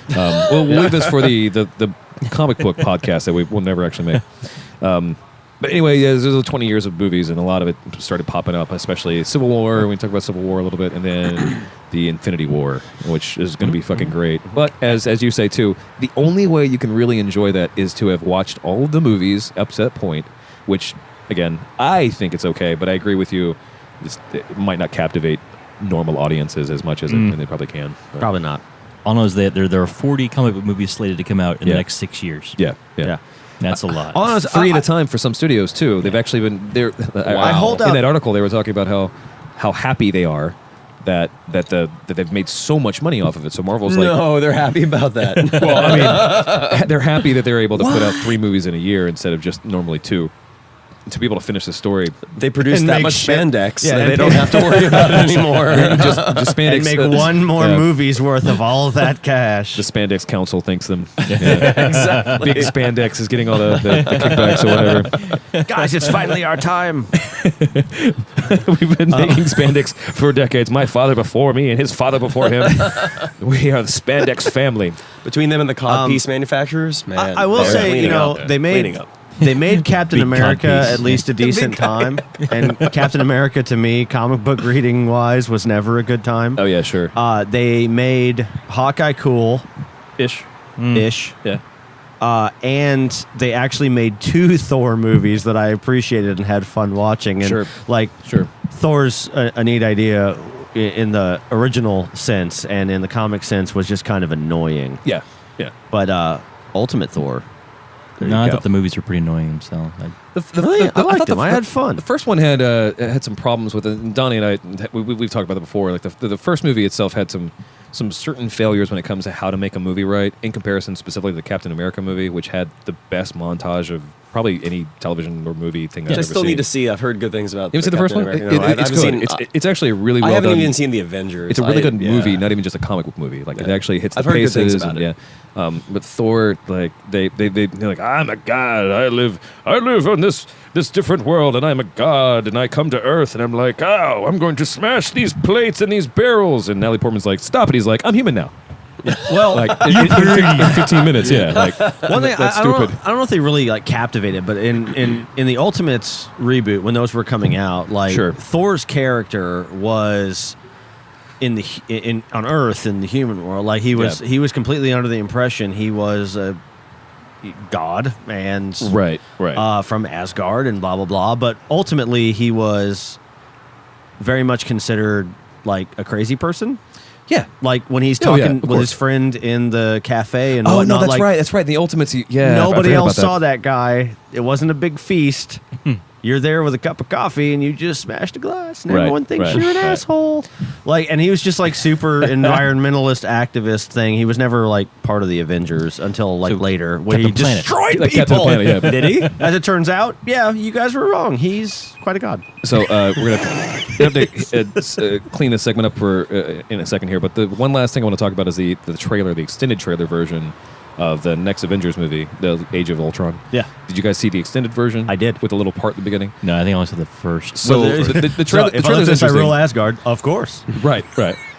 Speaker 2: We'll leave this for the comic book podcast that we will never actually make. But anyway, there's 20 years of movies, and a lot of it started popping up, especially Civil War. We talk about Civil War a little bit, and then the Infinity War, which is going to be fucking great. But as you say, too, the only way you can really enjoy that is to have watched all of the movies up to that point, which, again, I think it's okay, but I agree with you. It might not captivate normal audiences as much as they probably can. But
Speaker 1: Probably not.
Speaker 3: All I know is that there are 40 comic book movies slated to come out in the next 6 years.
Speaker 2: Yeah.
Speaker 3: That's a lot.
Speaker 1: Honest,
Speaker 2: 3 at a time for some studios too. They've actually been there.
Speaker 1: I hold
Speaker 2: in
Speaker 1: up.
Speaker 2: that article they were talking about how happy they are that they've made so much money off of it. So Marvel's like,
Speaker 4: no, they're happy about that.
Speaker 2: well, I mean, they're happy that they're able to put out 3 movies in a year instead of just normally 2. To be able to finish the story,
Speaker 4: They produce
Speaker 1: And
Speaker 4: that
Speaker 1: make
Speaker 4: much
Speaker 1: shit.
Speaker 4: spandex
Speaker 1: Yeah,
Speaker 4: that
Speaker 1: and
Speaker 4: they don't have to worry about it anymore.
Speaker 2: just spandex
Speaker 1: And make one more
Speaker 2: yeah.
Speaker 1: movie's worth of all of that cash.
Speaker 2: The Spandex Council thanks them. Yeah.
Speaker 4: Exactly.
Speaker 2: Big Spandex is getting all the kickbacks or whatever.
Speaker 1: Guys, it's finally our time.
Speaker 2: We've been making spandex for decades. My father before me and his father before him. We are the spandex family.
Speaker 4: Between them and the codpiece manufacturers, man.
Speaker 1: I will
Speaker 4: they're
Speaker 1: say,
Speaker 4: cleaning up.
Speaker 1: they
Speaker 4: Cleaning
Speaker 1: made
Speaker 4: up.
Speaker 1: they made Captain
Speaker 3: Big
Speaker 1: America
Speaker 3: codpiece.
Speaker 1: at least a decent time, and Captain America to me, comic book reading wise, was never a good time.
Speaker 2: Oh yeah, sure.
Speaker 1: They made Hawkeye cool
Speaker 2: Ish.
Speaker 1: ish.
Speaker 2: Yeah.
Speaker 1: And they actually made 2 Thor movies that I appreciated and had fun watching. And
Speaker 2: Sure.
Speaker 1: like
Speaker 2: Sure.
Speaker 1: Thor's a neat idea in the original sense, and in the comic sense was just kind of annoying.
Speaker 2: Yeah. Yeah.
Speaker 1: But Ultimate Thor. There
Speaker 3: No,
Speaker 1: you
Speaker 3: I
Speaker 1: go.
Speaker 3: thought the movies were pretty annoying themselves.
Speaker 1: Really? I liked
Speaker 2: thought
Speaker 1: them. I had fun.
Speaker 2: The first one had some problems with it. And Donnie and I, we've talked about it before. Like the first movie itself had some certain failures when it comes to how to make a movie right, in comparison specifically to the Captain America movie, which had the best montage of probably any television or movie thing I've
Speaker 4: Which I
Speaker 2: ever
Speaker 4: still
Speaker 2: seen.
Speaker 4: need to see. I've heard good things about.
Speaker 2: You haven't seen the first
Speaker 4: Captain
Speaker 2: one?
Speaker 4: America. No, I
Speaker 2: It's
Speaker 4: haven't
Speaker 2: good.
Speaker 4: seen.
Speaker 2: It's actually a really well
Speaker 4: I haven't
Speaker 2: done.
Speaker 4: even seen the Avengers.
Speaker 2: It's a really good
Speaker 4: yeah.
Speaker 2: movie, not even just a comic book movie. Like it
Speaker 4: Yeah.
Speaker 2: actually hits
Speaker 4: I've
Speaker 2: the
Speaker 4: heard good things
Speaker 2: paces.
Speaker 4: about
Speaker 2: And,
Speaker 4: it.
Speaker 2: yeah. But Thor, like they're like, I'm a god. I live on this different world, and I'm a god, and I come to Earth, and I'm like, oh, I'm going to smash these plates and these barrels. And Natalie Portman's like, stop it. He's like, I'm human now.
Speaker 1: Well,
Speaker 2: Like in 15 minutes, yeah. Like
Speaker 1: one thing
Speaker 2: that's
Speaker 1: I don't know,
Speaker 2: stupid.
Speaker 1: I don't know if they really like captivated, but in the Ultimates reboot when those were coming out, like
Speaker 2: Sure.
Speaker 1: Thor's character was in on Earth in the human world, like he was completely under the impression he was a god and
Speaker 2: Right.
Speaker 1: from Asgard and blah blah blah, but ultimately he was very much considered like a crazy person.
Speaker 2: Yeah.
Speaker 1: Like when he's
Speaker 2: Oh, yeah,
Speaker 1: talking
Speaker 2: of
Speaker 1: with
Speaker 2: course.
Speaker 1: his friend in the cafe and
Speaker 2: Oh
Speaker 1: whatnot,
Speaker 2: no, that's
Speaker 1: like,
Speaker 2: right. That's right. The Ultimates. Yeah.
Speaker 1: nobody
Speaker 2: I forgot
Speaker 1: else
Speaker 2: about
Speaker 1: saw that guy. It wasn't a big feast. You're there with a cup of coffee and you just smashed a glass and
Speaker 2: Right,
Speaker 1: everyone thinks
Speaker 2: right,
Speaker 1: you're an
Speaker 2: right.
Speaker 1: asshole. Like, and he was just like super environmentalist activist thing. He was never like part of the Avengers until like
Speaker 3: So,
Speaker 1: later when he
Speaker 3: Captain Planet.
Speaker 1: destroyed
Speaker 2: Like Captain
Speaker 1: people.
Speaker 2: Planet, yeah.
Speaker 1: Did he? As it turns out, yeah, you guys were wrong. He's quite a god.
Speaker 2: So we're gonna have to clean this segment up for in a second here. But the one last thing I want to talk about is the trailer, the extended trailer version of the next Avengers movie, The Age of Ultron.
Speaker 1: Yeah.
Speaker 2: Did you guys see the extended version?
Speaker 1: I did.
Speaker 2: With a little part at the beginning.
Speaker 3: No, I think I only saw the first.
Speaker 2: So
Speaker 1: Well,
Speaker 2: the trailer, the
Speaker 1: if
Speaker 2: trailer's
Speaker 1: I
Speaker 2: interesting.
Speaker 1: real Asgard, of course.
Speaker 2: Right.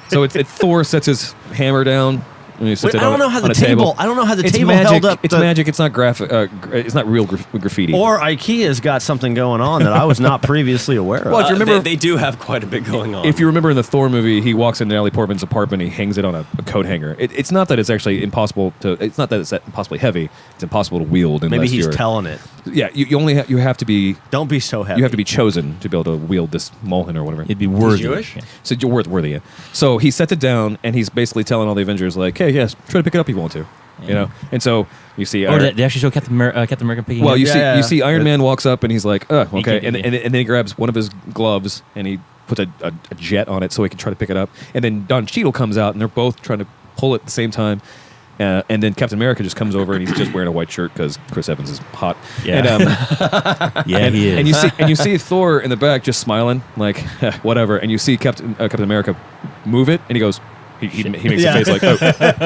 Speaker 2: So it's Thor sets his hammer down And he sits
Speaker 1: Wait,
Speaker 2: it
Speaker 1: I don't know how
Speaker 2: on
Speaker 1: the
Speaker 2: a table.
Speaker 1: I don't know how the
Speaker 2: It's
Speaker 1: table
Speaker 2: magic.
Speaker 1: held up.
Speaker 2: It's magic. It's not graphic. It's not real graffiti.
Speaker 1: Or IKEA's got something going on that I was not previously aware of.
Speaker 2: Well, if you remember,
Speaker 4: they do have quite a bit going on.
Speaker 2: if you remember in the Thor movie, he walks into Natalie Portman's apartment. He hangs it on a coat hanger. It's not that it's actually impossible to. It's not that it's impossibly heavy. It's impossible to wield.
Speaker 1: Maybe
Speaker 2: unless
Speaker 1: he's
Speaker 2: you're,
Speaker 1: telling it.
Speaker 2: Yeah, you only you have to be.
Speaker 1: Don't be so heavy.
Speaker 2: You have to be chosen to be able to wield this Mullen or whatever.
Speaker 3: It'd be worthy.
Speaker 4: Jewish?
Speaker 3: Yeah.
Speaker 2: So you're worthy. Yeah. So he sets it down, and he's basically telling all the Avengers, like, "Hey, yes, try to pick it up if you want to." You know. And so you see.
Speaker 3: Or they actually show Captain America picking
Speaker 2: Well,
Speaker 3: it up.
Speaker 2: you see Iron Man walks up, and he's like, okay,"
Speaker 3: can't-
Speaker 2: and then he grabs one of his gloves, and he puts a jet on it so he can try to pick it up. And then Don Cheadle comes out, and they're both trying to pull it at the same time. And then Captain America just comes over, and he's just wearing a white shirt because Chris Evans is hot.
Speaker 3: Yeah.
Speaker 2: And,
Speaker 3: Yeah, he is.
Speaker 2: And you see Thor in the back just smiling, like whatever. And you see Captain America move it, and he goes. He makes
Speaker 1: Yeah.
Speaker 2: a face like,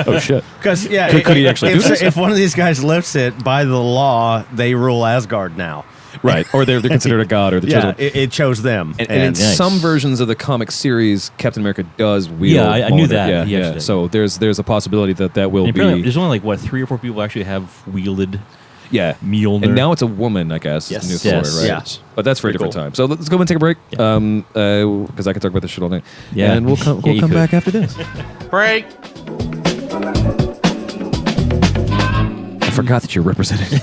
Speaker 2: oh shit.
Speaker 1: Because
Speaker 2: Could he actually do this?
Speaker 1: If one of these guys lifts it, by the law, they rule Asgard now.
Speaker 2: Right. Or they're considered a god or the chosen
Speaker 1: Yeah,
Speaker 2: one.
Speaker 1: it chose them.
Speaker 2: And in
Speaker 3: Nice.
Speaker 2: some versions of the comic series, Captain America does wield.
Speaker 3: Yeah, I knew
Speaker 2: Mjolnir.
Speaker 3: that.
Speaker 2: Yeah,
Speaker 3: He
Speaker 2: yeah.
Speaker 3: actually did.
Speaker 2: So there's a possibility that will
Speaker 3: And apparently
Speaker 2: be.
Speaker 3: there's only like 3 or 4 people actually have wielded
Speaker 2: Yeah.
Speaker 3: Mjolnir.
Speaker 2: And now it's a woman, I guess.
Speaker 4: Yes.
Speaker 2: New
Speaker 3: Yes.
Speaker 2: Thor, right?
Speaker 1: Yeah.
Speaker 2: But that's for a
Speaker 4: Pretty
Speaker 2: different
Speaker 4: cool.
Speaker 2: time. So let's go and take a break.
Speaker 3: Yeah.
Speaker 2: Because I can talk about this shit all night.
Speaker 3: Yeah.
Speaker 2: And we'll come
Speaker 3: Yeah, you could.
Speaker 2: back after this.
Speaker 5: Break.
Speaker 2: I forgot that you're represented.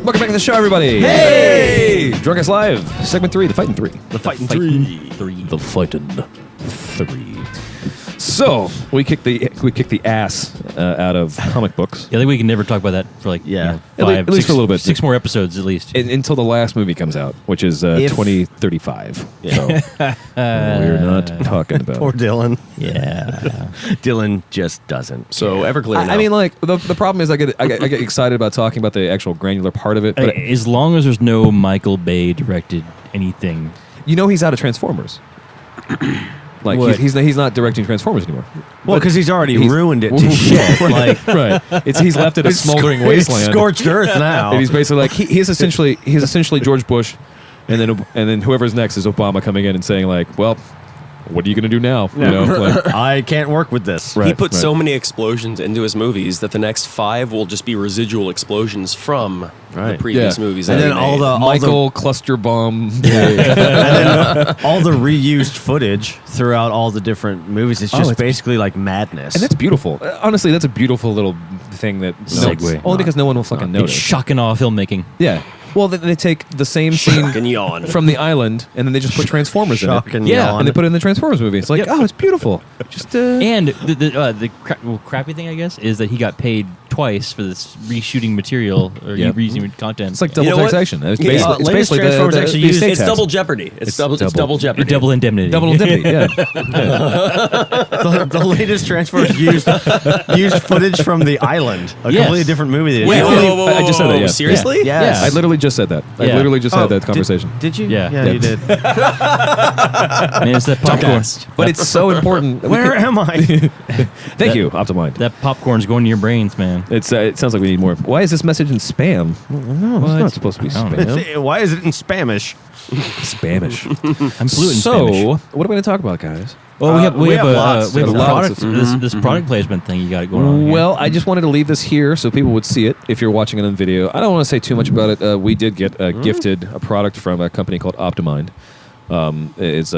Speaker 2: Welcome back to the show, everybody. Hey! DrunkCast Live, segment 3, the Fighting 3.
Speaker 1: The fighting three.
Speaker 2: The Fighting 3. So we kicked the ass out of comic books
Speaker 3: Yeah, I think we can never talk about that for like
Speaker 1: Yeah.
Speaker 2: At least for a little bit.
Speaker 3: 6 more episodes at least.
Speaker 2: until the last movie comes out, which is
Speaker 1: If-
Speaker 2: 2035. So we're not talking about.
Speaker 1: Poor Dylan.
Speaker 3: Yeah.
Speaker 1: Dylan just doesn't.
Speaker 4: so Everclear.
Speaker 2: I mean, like the problem is, I get excited about talking about the actual granular part of it, but
Speaker 3: As long as there's no Michael Bay directed anything.
Speaker 2: he's out of Transformers. Like
Speaker 3: What?
Speaker 2: he's not directing Transformers anymore.
Speaker 1: Well, because he's already
Speaker 2: He's-
Speaker 1: ruined it to shit. Like,
Speaker 2: Right. He's left it a smoldering
Speaker 1: it's
Speaker 2: wasteland.
Speaker 1: scorched earth now.
Speaker 2: And he's basically like he's essentially George Bush, and then whoever's next is Obama coming in and saying like, well, what are you going to do now? You know, like,
Speaker 1: I can't work with this.
Speaker 2: Right.
Speaker 4: he put so many explosions into his movies that the next 5 will just be residual explosions from the
Speaker 1: Right.
Speaker 4: previous
Speaker 2: Yeah.
Speaker 4: movies.
Speaker 1: And
Speaker 4: that
Speaker 1: then
Speaker 4: he
Speaker 1: all
Speaker 4: made.
Speaker 1: the
Speaker 2: Michael cluster bomb.
Speaker 1: and then all the reused footage throughout all the different movies. It's just
Speaker 2: it's-
Speaker 1: basically like madness.
Speaker 2: And that's beautiful. Honestly, that's a beautiful little thing that
Speaker 3: Segue.
Speaker 2: only because no one will fucking
Speaker 3: It's
Speaker 2: notice.
Speaker 3: shocking all filming.
Speaker 2: Yeah. Well, they take the same scene
Speaker 4: Fucking yawn.
Speaker 2: from the island, and then they just put Transformers in
Speaker 1: Shock
Speaker 2: it.
Speaker 1: and
Speaker 3: Yeah,
Speaker 1: yawn.
Speaker 2: And they put it in the Transformers movie. It's like,
Speaker 3: Yep.
Speaker 2: oh, it's beautiful. Just
Speaker 3: And the crappy thing, I guess, is that he got paid twice for this reshooting material or
Speaker 2: Yep.
Speaker 3: reusing content.
Speaker 2: it's like double
Speaker 4: You know what?
Speaker 2: taxation. It's
Speaker 4: Yeah.
Speaker 2: basically, it's
Speaker 1: Latest
Speaker 2: basically
Speaker 1: Transformers actually used-
Speaker 2: estate
Speaker 4: It's
Speaker 2: tax.
Speaker 4: double jeopardy. It's double jeopardy.
Speaker 3: double indemnity.
Speaker 2: Double indemnity. Yeah.
Speaker 1: the latest Transformers used footage from the island, a
Speaker 3: Yes.
Speaker 1: completely different movie.
Speaker 4: Wait, whoa,
Speaker 2: I just said that, yeah.
Speaker 4: Seriously?
Speaker 1: Yeah.
Speaker 3: Yes.
Speaker 2: I literally just said that. I
Speaker 3: Yeah.
Speaker 2: literally just had that
Speaker 1: Did-
Speaker 2: conversation.
Speaker 1: Did you?
Speaker 3: Yeah.
Speaker 1: Yeah,
Speaker 2: Yeah.
Speaker 1: you did.
Speaker 3: Man, it's that popcorn.
Speaker 2: But it's so important.
Speaker 1: Where am I?
Speaker 2: Thank you, Optimind.
Speaker 3: That popcorn's going to your brains, man.
Speaker 2: It's it sounds like we need more. Why is this message in spam? No, it's not supposed to be
Speaker 3: I don't know.
Speaker 2: spam.
Speaker 1: Why is it in Spanish?
Speaker 2: Spanish.
Speaker 3: I'm fluent in
Speaker 2: So,
Speaker 3: Spanish.
Speaker 2: what are we going to talk about, guys?
Speaker 3: Well, we have
Speaker 1: lots.
Speaker 3: a
Speaker 2: Lots
Speaker 3: product,
Speaker 2: of-
Speaker 3: this product placement thing you got going on. here.
Speaker 2: Well, I just wanted to leave this here so people would see it if you're watching it on video. I don't want to say too much about it. We did get gifted a product from a company called Optimind. It's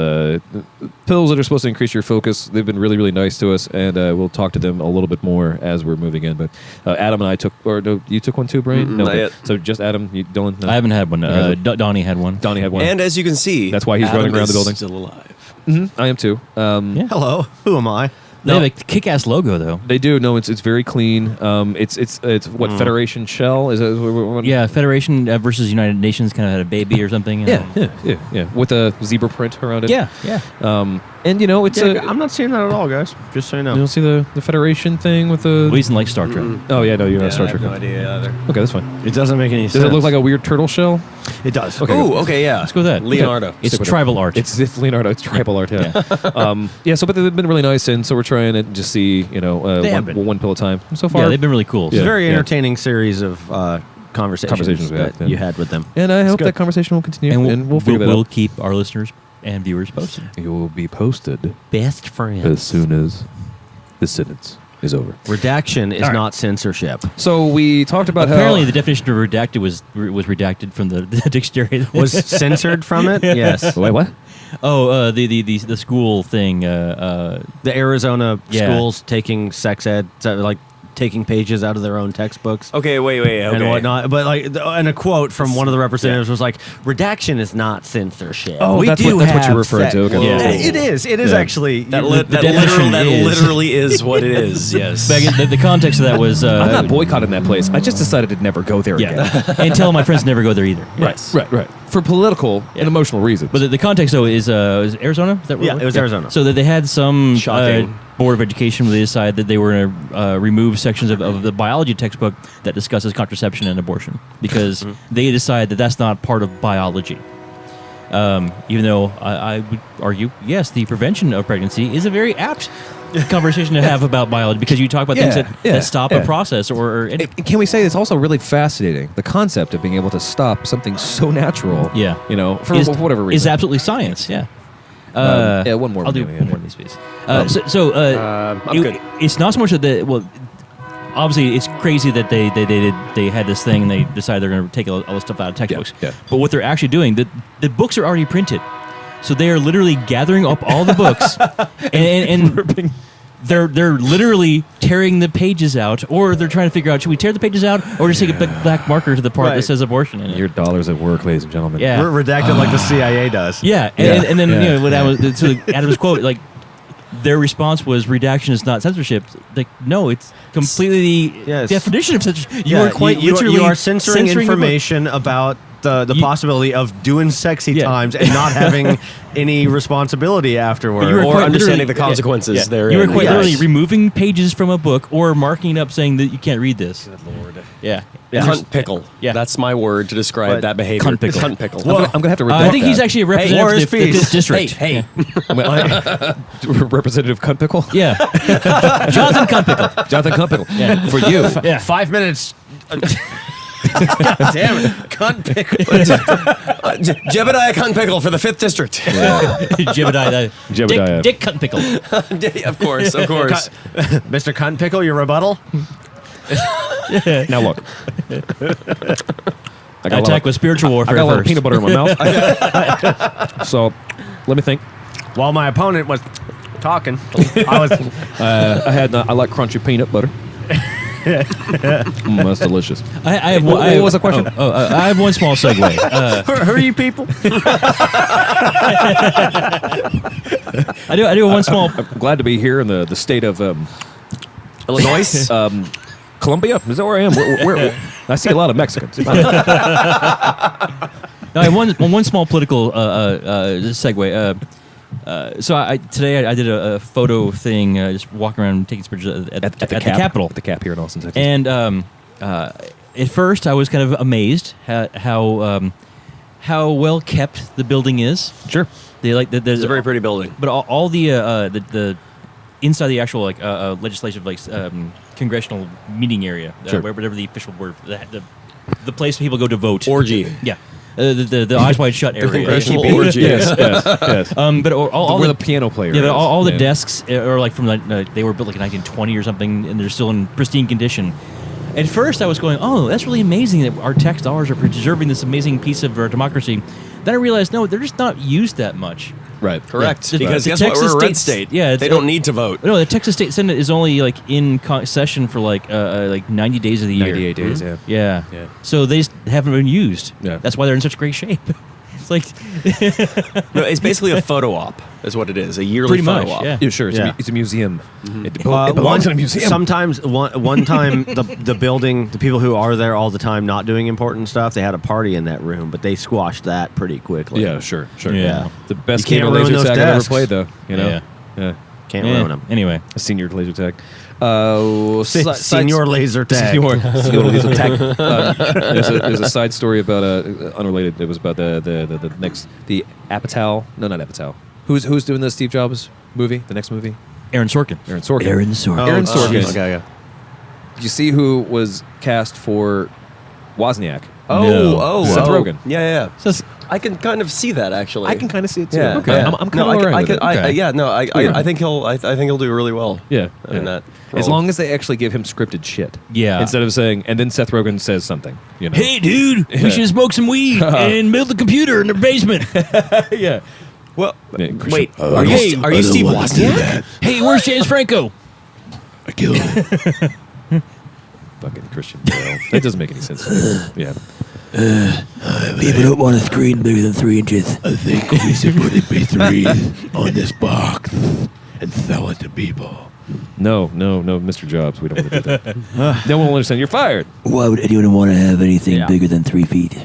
Speaker 2: pills that are supposed to increase your focus. They've been really, really nice to us, and we'll talk to them a little bit more as we're moving in. But Adam and I took, or no, you took one too, Brian?
Speaker 4: Not yet.
Speaker 2: So just Adam, Dylan? No?
Speaker 3: I haven't had one. Donnie had one.
Speaker 2: Donnie had one.
Speaker 4: And as you can see,
Speaker 2: That's why he's
Speaker 4: Adam
Speaker 2: running around the
Speaker 4: is
Speaker 2: building.
Speaker 4: Still alive.
Speaker 2: I am too.
Speaker 3: Yeah.
Speaker 1: Hello, who am I?
Speaker 3: They have a kick-ass logo, though.
Speaker 2: They do. No, it's very clean. It's what Federation Shell is it? What-
Speaker 3: Yeah, Federation versus United Nations kind of had a baby or something.
Speaker 2: Yeah, with a zebra print around it.
Speaker 3: Yeah.
Speaker 2: And it's
Speaker 1: Yeah, I'm not seeing that at all, guys. Just so you know.
Speaker 2: you don't see the Federation thing with the.
Speaker 3: Well, he's in like Star Trek.
Speaker 2: Oh yeah, no, you're
Speaker 4: Yeah,
Speaker 2: not Star
Speaker 4: I have
Speaker 2: Trek.
Speaker 4: no idea either.
Speaker 2: Okay, that's fine.
Speaker 1: It doesn't make any
Speaker 2: Does
Speaker 1: sense.
Speaker 2: it look like a weird turtle shell?
Speaker 1: It does.
Speaker 2: Okay.
Speaker 4: Ooh, okay, yeah.
Speaker 3: Let's go with that.
Speaker 4: Leonardo.
Speaker 3: It's
Speaker 2: Stick with it.
Speaker 3: tribal art.
Speaker 2: It's Leonardo. It's tribal art. Yeah. So but they've been really nice, and so we're trying to just see
Speaker 1: They have been.
Speaker 2: one pill at a time. So far,
Speaker 3: yeah, they've been really cool.
Speaker 1: It's a
Speaker 2: Yeah,
Speaker 1: very
Speaker 2: yeah.
Speaker 1: entertaining series of conversations
Speaker 2: we had,
Speaker 1: that you had with them.
Speaker 2: And I hope
Speaker 1: good.
Speaker 2: that conversation will continue,
Speaker 3: And
Speaker 2: we'll figure that
Speaker 3: we'll
Speaker 2: out.
Speaker 3: keep our listeners and viewers posted.
Speaker 2: You will be posted
Speaker 1: Best friends.
Speaker 2: as soon as the sentence is over.
Speaker 1: Redaction is
Speaker 3: All right.
Speaker 1: not censorship.
Speaker 2: So we talked about
Speaker 3: Apparently,
Speaker 2: how
Speaker 3: the definition of redacted was redacted from the dictionary.
Speaker 1: Was censored from it? Yes.
Speaker 2: Wait, what?
Speaker 3: The school thing.
Speaker 1: The Arizona
Speaker 3: Yeah.
Speaker 1: schools taking sex ed, like taking pages out of their own textbooks.
Speaker 4: Okay, wait. Okay.
Speaker 1: And whatnot, but and a quote from one of the representatives was like, "Redaction is not censorship."
Speaker 2: Oh, that's what you're referring to. Okay.
Speaker 3: Yeah.
Speaker 1: It is. It is
Speaker 2: Yeah.
Speaker 1: actually
Speaker 4: That
Speaker 3: definition is-
Speaker 4: literally is what it is. Yes.
Speaker 3: But again, the context of that was
Speaker 2: I'm not boycotting that place. I just decided to never go there again.
Speaker 3: and tell my friends never go there either.
Speaker 4: Yes.
Speaker 2: Right. For political and emotional reasons.
Speaker 3: But the context though is Arizona. Is that where
Speaker 1: Yeah, it was Arizona.
Speaker 3: So that they had some
Speaker 4: Shocking.
Speaker 3: board of education where they decided that they were going to remove sections of the biology textbook that discusses contraception and abortion because they decided that that's not part of biology. Even though I would argue, yes, the prevention of pregnancy is a very apt conversation to have about biology because you talk about things that stop a process or
Speaker 2: And can we say it's also really fascinating, the concept of being able to stop something so natural,
Speaker 3: Yeah.
Speaker 2: for whatever reason.
Speaker 3: is absolutely science. Yeah.
Speaker 2: One more.
Speaker 3: I'll do one more of these, please.
Speaker 4: I'm good.
Speaker 3: It's not so much that obviously it's crazy that they had this thing and they decided they're going to take all this stuff out of textbooks.
Speaker 2: yeah.
Speaker 3: But what they're actually doing, the books are already printed, so they are literally gathering up all the books and they're literally tearing the pages out, or they're trying to figure out should we tear the pages out or just take a black marker to the part that
Speaker 1: Right.
Speaker 3: says abortion in it.
Speaker 2: Your dollars at work, ladies and gentlemen.
Speaker 3: Yeah.
Speaker 1: redacted like the CIA does.
Speaker 3: Yeah, and then when so Adam's quote, like their response was, "Redaction is not censorship." Like, no, it's completely the
Speaker 1: Yes.
Speaker 3: definition of censorship. You
Speaker 1: Yeah,
Speaker 3: are quite
Speaker 1: you
Speaker 3: literally
Speaker 1: are censoring
Speaker 3: the book.
Speaker 1: information about the possibility of doing sexy
Speaker 3: Yeah.
Speaker 1: times and not having any responsibility afterward.
Speaker 3: You were
Speaker 4: Or
Speaker 3: quite
Speaker 4: understanding
Speaker 3: literally-
Speaker 4: the consequences
Speaker 3: yeah.
Speaker 4: therein.
Speaker 3: You were quite
Speaker 1: Yes.
Speaker 3: literally removing pages from a book or marking it up saying that you can't read this.
Speaker 4: Lord.
Speaker 3: Yeah.
Speaker 4: Cunt pickle.
Speaker 3: Yeah.
Speaker 4: That's my word to describe
Speaker 1: What?
Speaker 4: that behavior.
Speaker 3: Cunt pickle.
Speaker 4: Cunt pickle.
Speaker 2: I'm gonna have to.
Speaker 3: I think he's actually a
Speaker 1: War
Speaker 3: representative
Speaker 1: is
Speaker 3: of this
Speaker 1: peace.
Speaker 3: district.
Speaker 4: Hey.
Speaker 2: Representative Cunt Pickle.
Speaker 3: Yeah. Jonathan Cunt Pickle.
Speaker 2: Jonathan Cunt Pickle.
Speaker 3: Yeah.
Speaker 2: For you.
Speaker 3: Yeah.
Speaker 1: 5 minutes. God damn it. Cunt pickle.
Speaker 4: Jebediah Cunt pickle for the 5th district.
Speaker 3: Jebediah.
Speaker 2: Jebediah.
Speaker 3: Dick Cunt Pickle.
Speaker 4: Of course.
Speaker 1: Mr. Cunt Pickle, your rebuttal?
Speaker 2: Now look. I got a lot
Speaker 3: Attack
Speaker 2: of-
Speaker 3: with spiritual
Speaker 2: I
Speaker 3: warfare
Speaker 2: got a lot of
Speaker 3: first.
Speaker 2: peanut butter in my mouth. So, let me think.
Speaker 1: While my opponent was talking, I was.
Speaker 2: I like crunchy peanut butter. That's delicious.
Speaker 3: I have
Speaker 2: What-
Speaker 3: one,
Speaker 2: what was the question?
Speaker 3: I have one small segue.
Speaker 1: Who are you people?
Speaker 3: I do one small.
Speaker 2: I'm glad to be here in the state of
Speaker 4: Illinois.
Speaker 2: Colombia. Is that where I am? Where I see a lot of Mexicans.
Speaker 3: No, I have one small political segue. So today I did a photo thing, just walking around taking some pictures at the Capitol.
Speaker 2: At the Cap here in Austin, Texas.
Speaker 3: And at first, I was kind of amazed how well kept the building is.
Speaker 2: Sure.
Speaker 3: They like
Speaker 4: It's a very pretty building.
Speaker 3: but all the inside the actual legislative congressional meeting area,
Speaker 2: Sure.
Speaker 3: whatever the official word, the place people go to vote.
Speaker 4: Orgy.
Speaker 3: Yeah. The eyes wide shut area.
Speaker 4: Congressional
Speaker 3: Yeah.
Speaker 4: orgy.
Speaker 2: yes.
Speaker 3: But all
Speaker 2: Where
Speaker 3: the
Speaker 2: the piano player.
Speaker 3: yeah, but
Speaker 2: is.
Speaker 3: all the
Speaker 2: Yeah.
Speaker 3: desks are like from they were built like in 1920 or something, and they're still in pristine condition. At first, I was going, "Oh, that's really amazing that our tax dollars are preserving this amazing piece of our democracy." Then I realized, no, they're just not used that much.
Speaker 2: Right.
Speaker 4: Correct.
Speaker 3: Yeah.
Speaker 4: Because
Speaker 3: The
Speaker 4: guess what?
Speaker 3: Texas
Speaker 4: We're a red
Speaker 3: State-
Speaker 4: state.
Speaker 3: yeah,
Speaker 4: They
Speaker 3: it's-
Speaker 4: don't need to vote.
Speaker 3: No, the Texas State Senate is only like in session for like 90 days of the year.
Speaker 2: 98 days. Yeah.
Speaker 3: Yeah.
Speaker 2: Yeah.
Speaker 3: So they just haven't been used.
Speaker 2: Yeah.
Speaker 3: That's why they're in such great shape. It's like
Speaker 4: No, it's basically a photo op, is what it is. A yearly
Speaker 3: Pretty
Speaker 4: photo
Speaker 3: much,
Speaker 4: op.
Speaker 3: yeah.
Speaker 2: Yeah, sure. It's,
Speaker 1: Yeah.
Speaker 2: it's a museum. It
Speaker 1: Well,
Speaker 2: belongs in a museum.
Speaker 1: Sometimes one time the building, the people who are there all the time not doing important stuff, they had a party in that room, but they squashed that pretty quickly.
Speaker 2: Yeah, sure.
Speaker 3: Yeah.
Speaker 2: The best
Speaker 1: You
Speaker 2: game
Speaker 1: can't
Speaker 2: of
Speaker 1: ruin
Speaker 2: laser
Speaker 1: those
Speaker 2: tag I've ever
Speaker 1: desks.
Speaker 2: played, though. You know.
Speaker 3: Yeah.
Speaker 2: Yeah.
Speaker 1: Can't ruin them.
Speaker 3: Anyway.
Speaker 2: A senior laser tag.
Speaker 1: Senior laser tag.
Speaker 2: Senior laser tag. There's a side story about unrelated. It was about the Apatow. No, not Apatow. Who's doing the Steve Jobs movie? The next movie?
Speaker 3: Aaron Sorkin.
Speaker 2: Aaron Sorkin.
Speaker 3: Aaron Sorkin.
Speaker 2: Aaron Sorkin.
Speaker 1: Okay, yeah.
Speaker 2: Did you see who was cast for Wozniak. Seth Rogen.
Speaker 4: Yeah.
Speaker 3: So
Speaker 4: I can kind of see that actually.
Speaker 2: I can kind of see it too.
Speaker 4: Yeah.
Speaker 3: Okay.
Speaker 2: I'm kind of alright with it.
Speaker 4: I think he'll do really well.
Speaker 2: Yeah,
Speaker 4: In that.
Speaker 2: As
Speaker 4: role.
Speaker 2: long as they actually give him scripted shit.
Speaker 3: Yeah.
Speaker 2: Instead of saying, and then Seth Rogen says something. You know.
Speaker 3: hey, dude, we should smoke some weed and build a computer in the basement.
Speaker 2: yeah.
Speaker 4: Well,
Speaker 2: Yeah, Christian-
Speaker 4: wait. Are you Steve Wozniak?
Speaker 3: Hey, where's James Franco?
Speaker 5: I killed him.
Speaker 2: Fucking Christian Bale. That doesn't make any sense to me. Yeah.
Speaker 5: People don't want a screen bigger than 3 inches. I think we should put MP3 on this box and sell it to people.
Speaker 2: No, Mr. Jobs. We don't want to do that. No one will understand. You're fired.
Speaker 5: Why would anyone want to have anything bigger than 3 feet?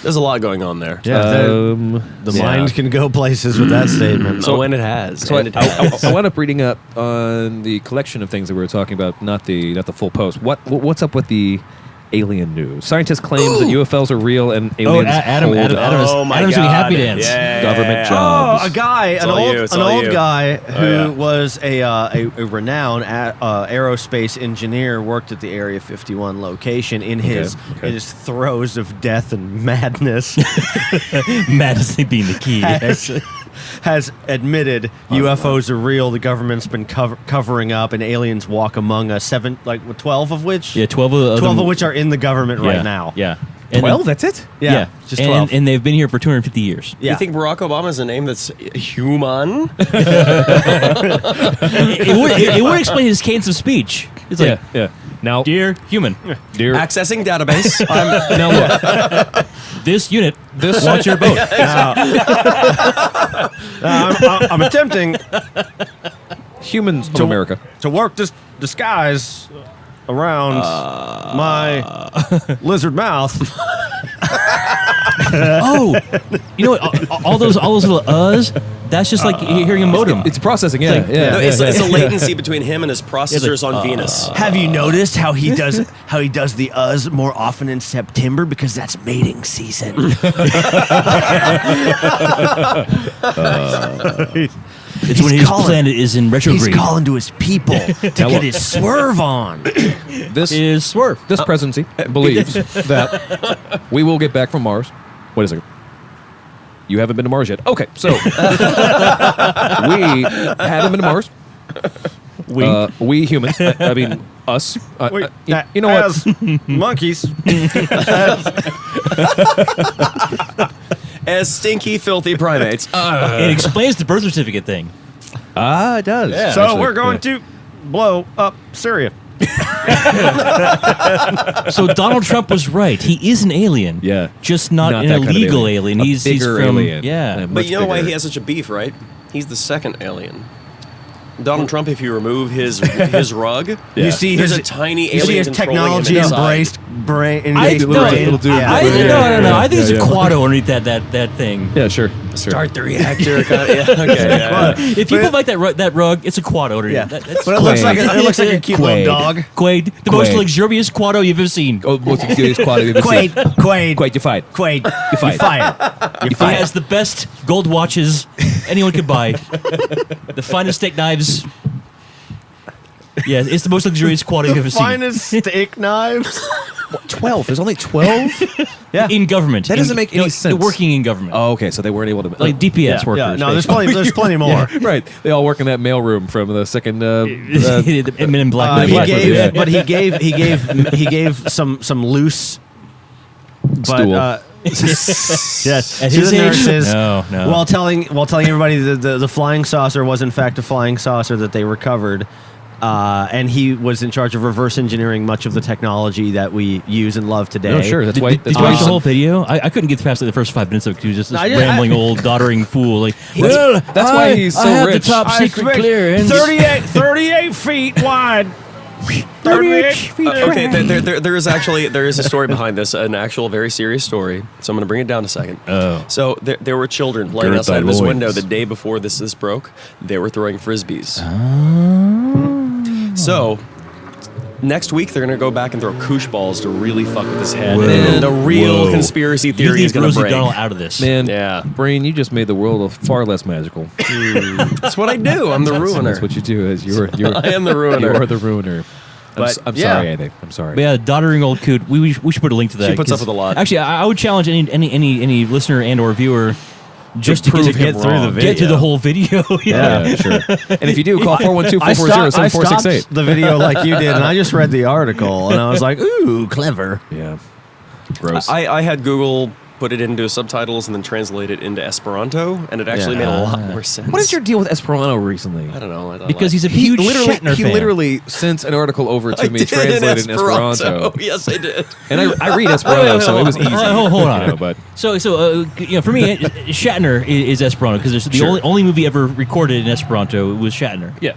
Speaker 4: There's a lot going on there.
Speaker 1: Yeah, the mind can go places with that statement.
Speaker 4: So when it has.
Speaker 2: So
Speaker 4: and it has.
Speaker 2: I wound up reading up on the collection of things that we were talking about, not the full post. What's up with the alien news? Scientists claim that UFOs are real and aliens
Speaker 3: Adam
Speaker 2: hold
Speaker 3: is
Speaker 2: up
Speaker 3: doing happy dance.
Speaker 4: Yeah.
Speaker 2: government jobs.
Speaker 1: Oh, a guy, an
Speaker 4: all you,
Speaker 1: old,
Speaker 4: it's
Speaker 1: an
Speaker 4: all
Speaker 1: old
Speaker 4: you.
Speaker 1: guy who
Speaker 4: yeah.
Speaker 1: was a renowned aerospace engineer, worked at the Area 51 location in his throes of death and madness.
Speaker 3: Madness being the key.
Speaker 1: has admitted UFOs are real. The government's been covering up, and aliens walk among us. 12 of which?
Speaker 3: Yeah, 12 of
Speaker 1: 12
Speaker 3: them.
Speaker 1: of which are in the government
Speaker 3: Yeah,
Speaker 1: right now.
Speaker 3: Yeah. And
Speaker 2: 12? That's it?
Speaker 3: Yeah.
Speaker 1: just 12.
Speaker 3: And they've been here for 250 years.
Speaker 1: Yeah.
Speaker 4: You think Barack Obama is a name that's human?
Speaker 3: it would explain his cadence of speech. It's like,
Speaker 2: Yeah. Now,
Speaker 3: dear human,
Speaker 2: dear,
Speaker 4: Accessing database.
Speaker 2: now look,
Speaker 3: this unit, watch your boat.
Speaker 1: I'm attempting
Speaker 2: humans of America.
Speaker 1: to work this disguise around my lizard mouth.
Speaker 3: Oh, you know what? All those little uhs. That's just like hearing a modem.
Speaker 2: It's processing,
Speaker 4: No, it's a latency between him and his processors on Venus.
Speaker 1: Have you noticed how he does the us more often in September, because that's mating season?
Speaker 3: It's when his planet is in retrograde.
Speaker 1: He's calling to his people to get his swerve on.
Speaker 2: This
Speaker 3: Is swerve.
Speaker 2: This presidency believes that we will get back from Mars. Wait a second. You haven't been to Mars yet. Okay, so we haven't been to Mars. We humans. I mean, us. You know what?
Speaker 1: Monkeys.
Speaker 4: As stinky, filthy primates.
Speaker 3: It explains the birth certificate thing.
Speaker 2: It does.
Speaker 3: Yeah.
Speaker 1: So
Speaker 2: Actually,
Speaker 1: we're going to blow up Syria.
Speaker 3: So Donald Trump was right. He is an alien.
Speaker 2: Yeah.
Speaker 3: Just not an
Speaker 2: that kind of
Speaker 3: illegal alien.
Speaker 2: A
Speaker 3: He's
Speaker 2: bigger
Speaker 3: from
Speaker 2: alien.
Speaker 3: Yeah.
Speaker 2: Much
Speaker 4: But you know why
Speaker 2: bigger.
Speaker 4: he has such a beef, right? He's the second alien. Donald Trump, if you remove his rug,
Speaker 1: You see
Speaker 4: there's
Speaker 1: his
Speaker 4: a tiny
Speaker 1: you see
Speaker 4: alien
Speaker 1: his
Speaker 4: controlling him
Speaker 1: technology
Speaker 4: inside.
Speaker 1: embraced brain.
Speaker 3: I
Speaker 1: Invaded
Speaker 3: no,
Speaker 1: brain.
Speaker 2: little dude.
Speaker 3: I no. I think it's a quado underneath that thing.
Speaker 2: Yeah, sure.
Speaker 4: Start the reactor.
Speaker 3: If you put like that rug, it's a quado underneath.
Speaker 1: Yeah,
Speaker 3: That's
Speaker 1: but it looks like a cute little dog.
Speaker 3: Quaid, the most
Speaker 2: Quaid.
Speaker 3: luxurious quado you've ever seen.
Speaker 2: Oh, what's the cutest quality?
Speaker 1: Quaid,
Speaker 2: Quaid, you fight.
Speaker 1: Quaid,
Speaker 2: You fight.
Speaker 1: You
Speaker 3: He
Speaker 1: fired.
Speaker 3: has the best gold watches anyone could buy. The finest steak knives. Yeah, it's the most luxurious quado you've ever seen.
Speaker 1: Finest steak knives.
Speaker 2: 12. There's only 12?
Speaker 1: Yeah.
Speaker 3: In government.
Speaker 2: That doesn't make any sense.
Speaker 3: Working in government.
Speaker 2: Oh, okay. So they weren't able to.
Speaker 3: Like DPS workers.
Speaker 1: Yeah, no, there's plenty more.
Speaker 2: Yeah, right. They all work in that mailroom from the second.
Speaker 3: The Men in Black.
Speaker 1: He gave some loose
Speaker 2: Stool.
Speaker 1: yes,
Speaker 3: At
Speaker 1: to
Speaker 3: his
Speaker 1: the
Speaker 3: age?
Speaker 1: nurses,
Speaker 3: No.
Speaker 1: while telling everybody the flying saucer was in fact a flying saucer that they recovered. And he was in charge of reverse engineering much of the technology that we use and love today.
Speaker 2: No, sure. That's why.
Speaker 3: Did you watch the whole video? I couldn't get past like the first 5 minutes of it because he was just this rambling old doddering fool. Like,
Speaker 2: That's why he's so
Speaker 3: I have
Speaker 2: rich.
Speaker 3: the top secret clearance.
Speaker 1: 38 feet wide. 38 feet.
Speaker 4: Okay, there is a story behind this, an actual very serious story. So I'm going to bring it down a second.
Speaker 3: Oh.
Speaker 4: So there were children playing
Speaker 2: Gird
Speaker 4: outside of
Speaker 2: thy
Speaker 4: his
Speaker 2: loins.
Speaker 4: window the day before this broke. They were throwing frisbees. So next week they're going to go back and throw koosh balls to really fuck with his head.
Speaker 3: Whoa.
Speaker 4: And then the real
Speaker 3: Whoa.
Speaker 4: conspiracy
Speaker 3: You
Speaker 4: theory is
Speaker 3: leave
Speaker 4: going to
Speaker 3: Rosie
Speaker 4: break.
Speaker 3: O'Donnell out of this.
Speaker 2: Man,
Speaker 4: Yeah.
Speaker 2: Brain, you just made the world far less magical.
Speaker 4: That's what I do. I'm the ruiner.
Speaker 2: That's what you do. Is you're
Speaker 4: I am the ruiner.
Speaker 2: You're the ruiner.
Speaker 4: But,
Speaker 2: I'm
Speaker 4: yeah.
Speaker 2: sorry, Andy. I'm sorry.
Speaker 3: But yeah, doddering old coot. We should put a link to that.
Speaker 4: She puts up
Speaker 3: 'cause
Speaker 4: with a lot.
Speaker 3: Actually, I would challenge any listener and or viewer just to
Speaker 1: prove
Speaker 3: get
Speaker 1: him wrong.
Speaker 3: get to the whole video.
Speaker 2: Yeah, sure. And if you do, call 412-440-7468.
Speaker 1: I stopped the video like you did, and I just read the article, and I was like, ooh, clever.
Speaker 2: Yeah. Gross.
Speaker 4: I had Google put it into subtitles and then translate it into Esperanto, and it actually made a lot more sense.
Speaker 2: What is your deal with Esperanto recently?
Speaker 4: I don't know. I don't
Speaker 3: Because he's a
Speaker 2: He
Speaker 3: huge
Speaker 2: literally,
Speaker 3: Shatner
Speaker 2: he
Speaker 3: fan.
Speaker 2: literally sent an article over to me
Speaker 4: did
Speaker 2: translated in Esperanto.
Speaker 4: Yes, I did.
Speaker 2: And I read Esperanto, so it was easy.
Speaker 3: Hold on.
Speaker 2: You know, but
Speaker 3: So for me, Shatner is Esperanto because the
Speaker 2: Sure.
Speaker 3: only movie ever recorded in Esperanto was Shatner.
Speaker 2: yeah.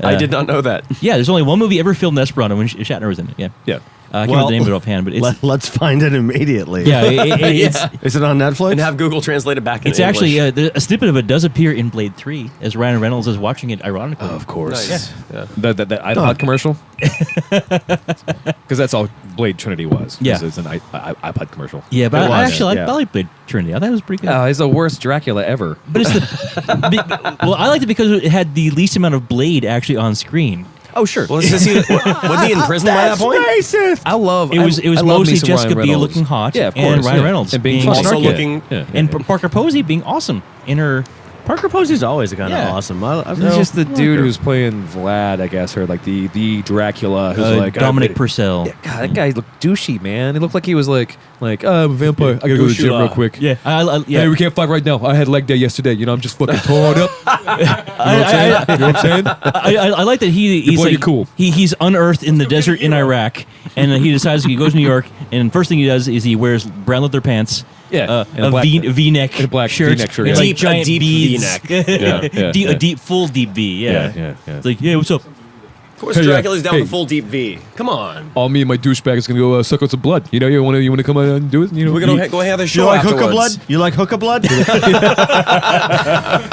Speaker 4: I did not know that.
Speaker 3: Yeah, there's only one movie ever filmed in Esperanto when Shatner was in it. Yeah.
Speaker 2: Yeah.
Speaker 3: I can't remember the name of it offhand, but it's
Speaker 1: Let's find it immediately.
Speaker 3: yeah, it's
Speaker 1: Is it on Netflix?
Speaker 4: And have Google translate it back into
Speaker 3: it's actually
Speaker 4: English.
Speaker 3: a snippet of it does appear in Blade 3 as Ryan Reynolds is watching it ironically.
Speaker 2: Of course.
Speaker 4: Nice. Yeah.
Speaker 2: That iPod commercial? Because that's all Blade Trinity was.
Speaker 3: Yeah.
Speaker 2: It's an iPod commercial.
Speaker 3: Yeah, but
Speaker 1: It
Speaker 3: I
Speaker 1: was,
Speaker 3: actually
Speaker 1: yeah.
Speaker 3: I like Blade Trinity. I thought it was pretty good.
Speaker 2: He's the worst Dracula ever.
Speaker 3: But it's the well, I liked it because it had the least amount of Blade actually on screen.
Speaker 2: Oh, sure.
Speaker 4: Well, was he in prison by that point?
Speaker 1: racist.
Speaker 2: I love
Speaker 3: It was
Speaker 2: I love
Speaker 3: mostly
Speaker 2: me some
Speaker 3: Jessica
Speaker 2: Ryan
Speaker 3: Biel
Speaker 2: Reynolds.
Speaker 3: looking hot,
Speaker 2: Yeah, of
Speaker 3: and
Speaker 2: course,
Speaker 3: Ryan
Speaker 2: yeah.
Speaker 3: Reynolds
Speaker 2: and being
Speaker 3: being
Speaker 2: snarky.
Speaker 4: Also
Speaker 3: snarky.
Speaker 4: looking-
Speaker 3: and Parker Posey being awesome in her.
Speaker 1: Parker Posey's always kind of
Speaker 3: Yeah.
Speaker 1: awesome.
Speaker 2: He's just the dude who's playing Vlad, I guess, or like the Dracula who's like
Speaker 3: Dominic Purcell.
Speaker 2: Yeah, God, that guy looked douchey, man. He looked like he was like I'm a vampire. I gotta go to the gym real quick.
Speaker 3: Yeah,
Speaker 2: Hey, we can't fight right now. I had leg day yesterday. You know, I'm just fucking torn up. You know what I'm saying?
Speaker 3: I like that he's
Speaker 2: boy,
Speaker 3: like
Speaker 2: you're cool.
Speaker 3: He's unearthed in the desert in Iraq, and he decides he goes to New York, and first thing he does is he wears brown leather pants.
Speaker 2: Yeah, and a
Speaker 3: a
Speaker 2: black-
Speaker 3: V-neck
Speaker 2: and a black
Speaker 3: shirt,
Speaker 2: V-neck shirt,
Speaker 3: and
Speaker 2: yeah.
Speaker 3: like giant
Speaker 4: deep
Speaker 3: beads.
Speaker 4: V-neck.
Speaker 3: A deep, full deep V. Yeah.
Speaker 2: Yeah.
Speaker 3: It's like, yeah, what's up?
Speaker 4: Of course,
Speaker 2: Hey,
Speaker 4: Dracula's down
Speaker 2: hey.
Speaker 4: with the full deep V. Come on.
Speaker 2: All me and my douchebag is gonna go suck out some blood. You know, you wanna come out and do it? You know,
Speaker 4: We're going to go have a
Speaker 1: You
Speaker 4: show
Speaker 1: like hookah
Speaker 4: afterwards.
Speaker 1: blood? You like hookah blood?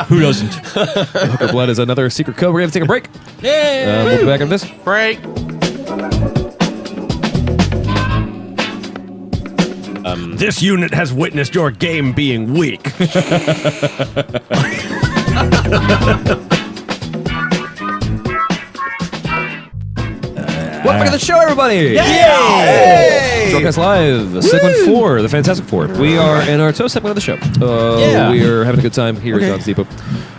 Speaker 3: Who doesn't?
Speaker 2: Hooker blood is another secret code. We're gonna take a break.
Speaker 3: Yeah.
Speaker 2: We'll be back on this.
Speaker 4: Break.
Speaker 1: This unit has witnessed your game being weak.
Speaker 2: Welcome to the show, everybody! Yay! DrunkCast Live, segment 4, the Fantastic Four. We are in our toast segment of the show.
Speaker 3: Yeah.
Speaker 2: We are having a good time here at John's Depot.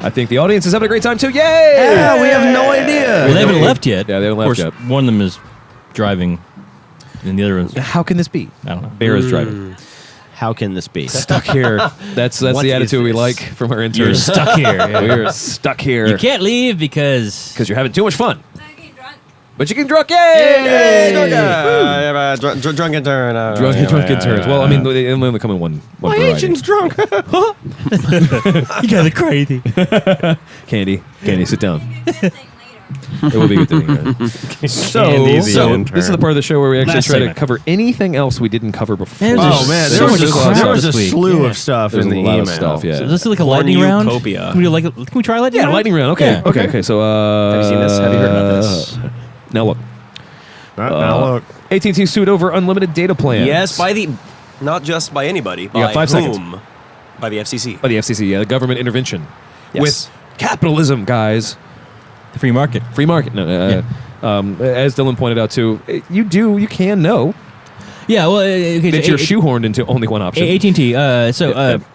Speaker 2: I think the audience is having a great time too. Yay!
Speaker 1: Yeah, we have no idea.
Speaker 3: Well, they haven't left yet.
Speaker 2: Yeah, they haven't
Speaker 3: of
Speaker 2: left
Speaker 3: course,
Speaker 2: yet.
Speaker 3: one of them is driving, and the other one's
Speaker 2: How can this be?
Speaker 3: I don't know.
Speaker 2: Bear is driving.
Speaker 1: How can this be?
Speaker 2: Stuck here. That's
Speaker 1: What
Speaker 2: the
Speaker 1: is
Speaker 2: attitude we
Speaker 1: this?
Speaker 2: like from our
Speaker 3: You're
Speaker 2: interns.
Speaker 3: stuck here. Yeah.
Speaker 2: We're stuck here
Speaker 3: You can't leave because
Speaker 2: because you're having too much fun.
Speaker 6: Drunk.
Speaker 2: But you can drunk. Yay!
Speaker 4: Drunk intern.
Speaker 2: Drunk interns. Well, I mean, they only come in one
Speaker 1: My
Speaker 2: variety.
Speaker 1: agent's drunk.
Speaker 3: you got crazy.
Speaker 2: Candy, sit down.
Speaker 6: Thing later.
Speaker 2: It will be a good thing. Yeah. So,
Speaker 1: Candy the intern.
Speaker 2: this is the part of the show where we actually
Speaker 3: Last
Speaker 2: try to
Speaker 3: segment.
Speaker 2: cover anything else we didn't cover before.
Speaker 3: Man,
Speaker 1: Oh man,
Speaker 3: So
Speaker 1: there was
Speaker 3: much
Speaker 1: a,
Speaker 3: crap
Speaker 1: there was a
Speaker 3: this week.
Speaker 1: slew
Speaker 3: Yeah.
Speaker 1: of stuff
Speaker 2: There's
Speaker 1: in
Speaker 2: a
Speaker 1: the
Speaker 2: lot
Speaker 1: email.
Speaker 2: of stuff, yeah.
Speaker 3: So let's do like a lightning round.
Speaker 4: Cornucopia.
Speaker 3: Can we try a lightning
Speaker 2: Yeah,
Speaker 3: round?
Speaker 2: lightning round. Okay,
Speaker 3: Yeah.
Speaker 2: okay. So,
Speaker 4: Have you seen this? Have you heard about this?
Speaker 2: Now look,
Speaker 1: Now look.
Speaker 2: AT&T sued over unlimited data plans.
Speaker 4: Yes, not just by anybody.
Speaker 2: You got 5 seconds.
Speaker 4: whom? By the FCC.
Speaker 2: by the FCC, yeah, the government intervention
Speaker 4: Yes.
Speaker 2: with capitalism, guys.
Speaker 3: The free market.
Speaker 2: Free market. No, as Dylan pointed out too, you can know
Speaker 3: Yeah, well, okay.
Speaker 2: that you're shoehorned into only one option.
Speaker 3: AT&T. They sued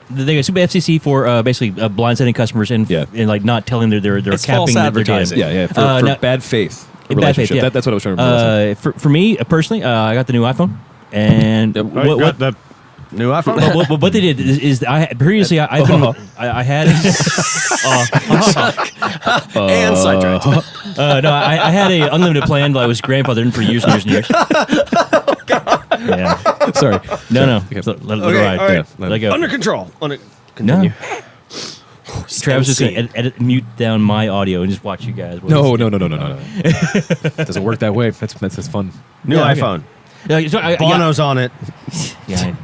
Speaker 3: the FCC for basically blindsiding customers and
Speaker 2: Yeah.
Speaker 3: and like not telling they're
Speaker 4: It's
Speaker 3: capping
Speaker 4: false
Speaker 3: their
Speaker 4: advertising.
Speaker 3: data.
Speaker 2: Yeah, for
Speaker 3: now-
Speaker 2: bad faith.
Speaker 3: In bad faith,
Speaker 2: relationship.
Speaker 3: yeah.
Speaker 2: That's what I was trying to remember.
Speaker 3: For me personally, I got the new iPhone, and what
Speaker 1: the new iPhone?
Speaker 3: what they did is previously I had
Speaker 4: And sidetracked.
Speaker 3: no I had a unlimited plan that I was grandfathered in for years and years and years. Yeah.
Speaker 2: Sorry.
Speaker 3: No.
Speaker 2: Okay.
Speaker 3: So let it
Speaker 1: Okay,
Speaker 3: ride.
Speaker 1: all right.
Speaker 3: Let it go.
Speaker 1: Under control.
Speaker 3: No.
Speaker 1: Continue.
Speaker 3: Travis is going to mute down my audio and just watch you guys.
Speaker 2: No. Doesn't work that way. That's fun.
Speaker 1: New
Speaker 3: Yeah, okay.
Speaker 1: iPhone.
Speaker 3: Yeah, so
Speaker 1: Bono's on it.
Speaker 3: yeah.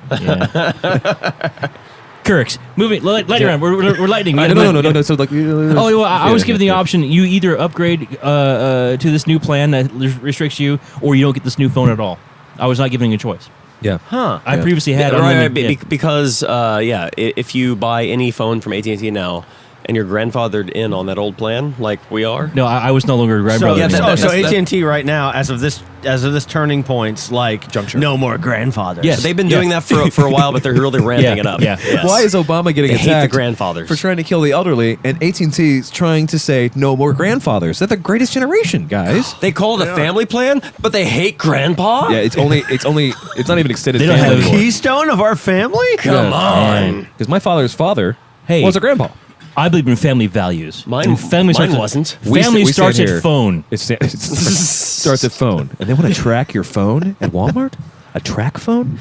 Speaker 3: Kirks, moving, lightning round. We're lightning.
Speaker 2: No. So like,
Speaker 3: I was given the option. You either upgrade to this new plan that restricts you, or you don't get this new phone at all. I was not giving a choice.
Speaker 2: Yeah.
Speaker 1: Huh.
Speaker 3: I previously had
Speaker 4: because if you buy any phone from AT&T now and you're grandfathered in on that old plan, like we are.
Speaker 3: No, I was no longer a grandbrother.
Speaker 1: So AT&T right now, as of this turning point's like
Speaker 2: juncture,
Speaker 1: no more grandfathers.
Speaker 4: Yes, they've been doing that for a while, but they're really ramping it up.
Speaker 3: Yeah.
Speaker 4: Yes.
Speaker 2: Why is Obama getting
Speaker 4: They hate
Speaker 2: attacked
Speaker 4: the grandfathers
Speaker 2: for trying to kill the elderly, and AT&T's trying to say no more grandfathers? They're the greatest generation, guys.
Speaker 4: They call it a family plan, but they hate grandpa.
Speaker 2: Yeah, it's not even extended
Speaker 3: They don't
Speaker 2: family
Speaker 3: have
Speaker 2: anymore.
Speaker 1: Keystone of our family.
Speaker 4: Come on.
Speaker 2: Because my father's father
Speaker 3: Hey.
Speaker 2: was a grandpa.
Speaker 3: I believe in family values.
Speaker 4: Mine
Speaker 3: And family
Speaker 4: wasn't.
Speaker 3: Family
Speaker 2: We
Speaker 3: starts
Speaker 2: stand
Speaker 3: at
Speaker 2: here.
Speaker 3: phone.
Speaker 2: It starts at phone, and they want to track your phone at Walmart. A track phone?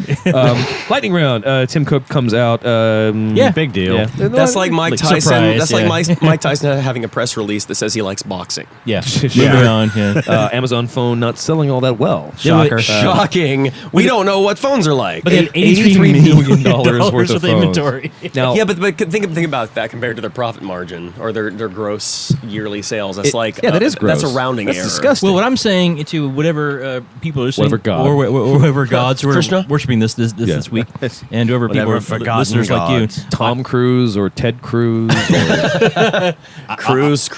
Speaker 2: Lightning round. Tim Cook comes out.
Speaker 1: Big deal.
Speaker 2: Yeah.
Speaker 4: That's like Mike
Speaker 3: Like
Speaker 4: Tyson.
Speaker 3: surprise,
Speaker 4: That's like Mike Tyson having a press release that says he likes boxing.
Speaker 3: Yeah. Moving on. Yeah.
Speaker 2: Amazon phone not selling all that well.
Speaker 3: Shocker.
Speaker 4: Shocking. We don't know what phones are like.
Speaker 3: But they had
Speaker 2: $83 million worth
Speaker 3: worth
Speaker 2: of
Speaker 3: of
Speaker 2: phones.
Speaker 3: inventory.
Speaker 2: Now,
Speaker 4: Yeah, but think about that compared to their profit margin or their gross yearly sales. That's
Speaker 2: that is gross.
Speaker 4: That's a rounding
Speaker 2: That's
Speaker 4: error.
Speaker 2: disgusting.
Speaker 3: Well, what I'm saying to whatever people are listening,
Speaker 2: Whatever god.
Speaker 3: or whoever gods who are
Speaker 4: Krishna?
Speaker 3: worshiping this week, and whoever people
Speaker 1: Whatever
Speaker 3: are
Speaker 1: forgotten
Speaker 3: listeners like you,
Speaker 1: gods.
Speaker 2: Tom Cruise or Ted Cruz or
Speaker 4: Cruise.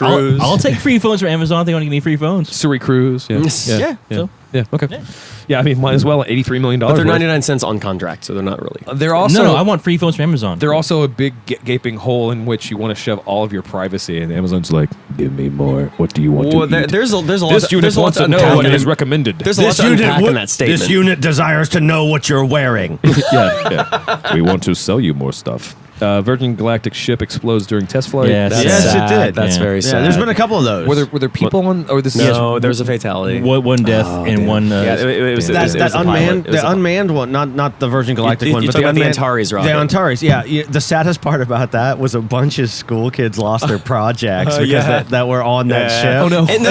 Speaker 3: I'll take free phones from Amazon if they want to give me free phones.
Speaker 2: Suri Cruz. Yeah.
Speaker 3: Yeah, so-
Speaker 2: Yeah. Okay. Yeah. I mean, might as well. $83 million.
Speaker 4: But they're
Speaker 2: worth.
Speaker 4: 99 cents on contract, so they're not really.
Speaker 2: They're also.
Speaker 3: No, I want free phones from Amazon.
Speaker 2: They're also a big gaping hole in which you want to shove all of your privacy, and Amazon's like, "Give me more. What do you want
Speaker 4: Well,
Speaker 2: to eat?"
Speaker 4: there's a lot.
Speaker 2: This unit
Speaker 4: There's a lot
Speaker 2: wants
Speaker 4: to
Speaker 2: to know
Speaker 4: unpack
Speaker 2: what
Speaker 4: in-
Speaker 2: is recommended.
Speaker 4: There's a lot to unpack in that statement.
Speaker 1: This unit desires to know what you're wearing.
Speaker 2: yeah. We want to sell you more stuff. Virgin Galactic ship explodes during test flight.
Speaker 3: Yes.
Speaker 4: That's
Speaker 1: Yes, it
Speaker 4: sad.
Speaker 1: did.
Speaker 4: That's
Speaker 3: Yeah.
Speaker 4: very
Speaker 1: Yeah,
Speaker 4: sad.
Speaker 1: there's been a couple of those.
Speaker 2: Were there people on or this?
Speaker 4: No, there was a fatality.
Speaker 3: one death and one.
Speaker 4: Yeah, it was
Speaker 1: that
Speaker 4: a pilot.
Speaker 1: unmanned,
Speaker 4: It was
Speaker 1: the
Speaker 4: a-
Speaker 1: unmanned one, not the Virgin Galactic
Speaker 4: You-
Speaker 1: one,
Speaker 4: you
Speaker 1: but
Speaker 4: talking
Speaker 1: the
Speaker 4: about the
Speaker 1: unmanned,
Speaker 4: Antares rocket.
Speaker 1: The Antares, yeah. The saddest part about that was a bunch of school kids lost their projects because
Speaker 4: yeah.
Speaker 1: that were on that
Speaker 4: Yeah.
Speaker 1: ship.
Speaker 2: Oh no!
Speaker 4: And no,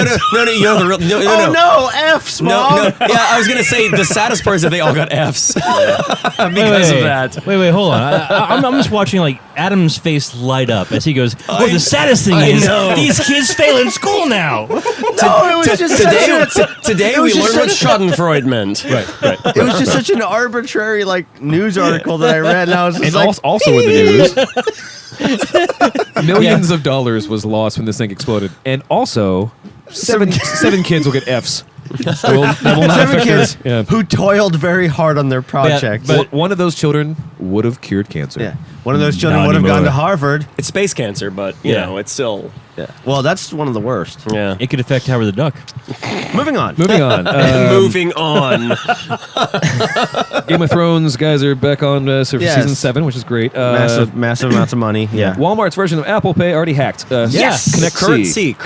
Speaker 4: you know the real. No.
Speaker 1: no, F's,
Speaker 4: No,
Speaker 1: Mom.
Speaker 4: yeah, I was gonna say the saddest part is that they all got Fs because of that.
Speaker 3: Wait, hold on. I'm just watching like Adam's face light up as he goes, "Oh, the saddest thing is
Speaker 4: know.
Speaker 3: these kids fail in school now."
Speaker 1: No, it was just
Speaker 4: Today we
Speaker 1: was just
Speaker 4: learned what
Speaker 1: such
Speaker 4: Schadenfreude meant.
Speaker 2: Right.
Speaker 1: It was just such an arbitrary news article that I read, and I was just
Speaker 2: And
Speaker 1: like,
Speaker 2: also in the news, millions of dollars was lost when this thing exploded, and also seven kids will get Fs. They will not
Speaker 1: 7
Speaker 2: affect their-
Speaker 1: kids
Speaker 2: yeah.
Speaker 1: who toiled very hard on their projects.
Speaker 2: But one of those children would have cured cancer.
Speaker 1: yeah, one of those children
Speaker 3: Not
Speaker 1: would have gone
Speaker 3: anymore.
Speaker 1: to Harvard.
Speaker 4: It's space cancer, but you
Speaker 3: Yeah.
Speaker 4: know, it's still.
Speaker 1: Yeah. Well, that's one of the worst.
Speaker 4: Yeah.
Speaker 3: It could affect Howard the Duck.
Speaker 1: Moving on.
Speaker 2: Moving on.
Speaker 4: Moving on.
Speaker 2: Game of Thrones guys are back on for
Speaker 1: Yes.
Speaker 2: season 7, which is great.
Speaker 1: Massive amounts of money. Yeah.
Speaker 2: Walmart's version of Apple Pay already hacked.
Speaker 4: Yes.
Speaker 2: Connect
Speaker 4: Currency.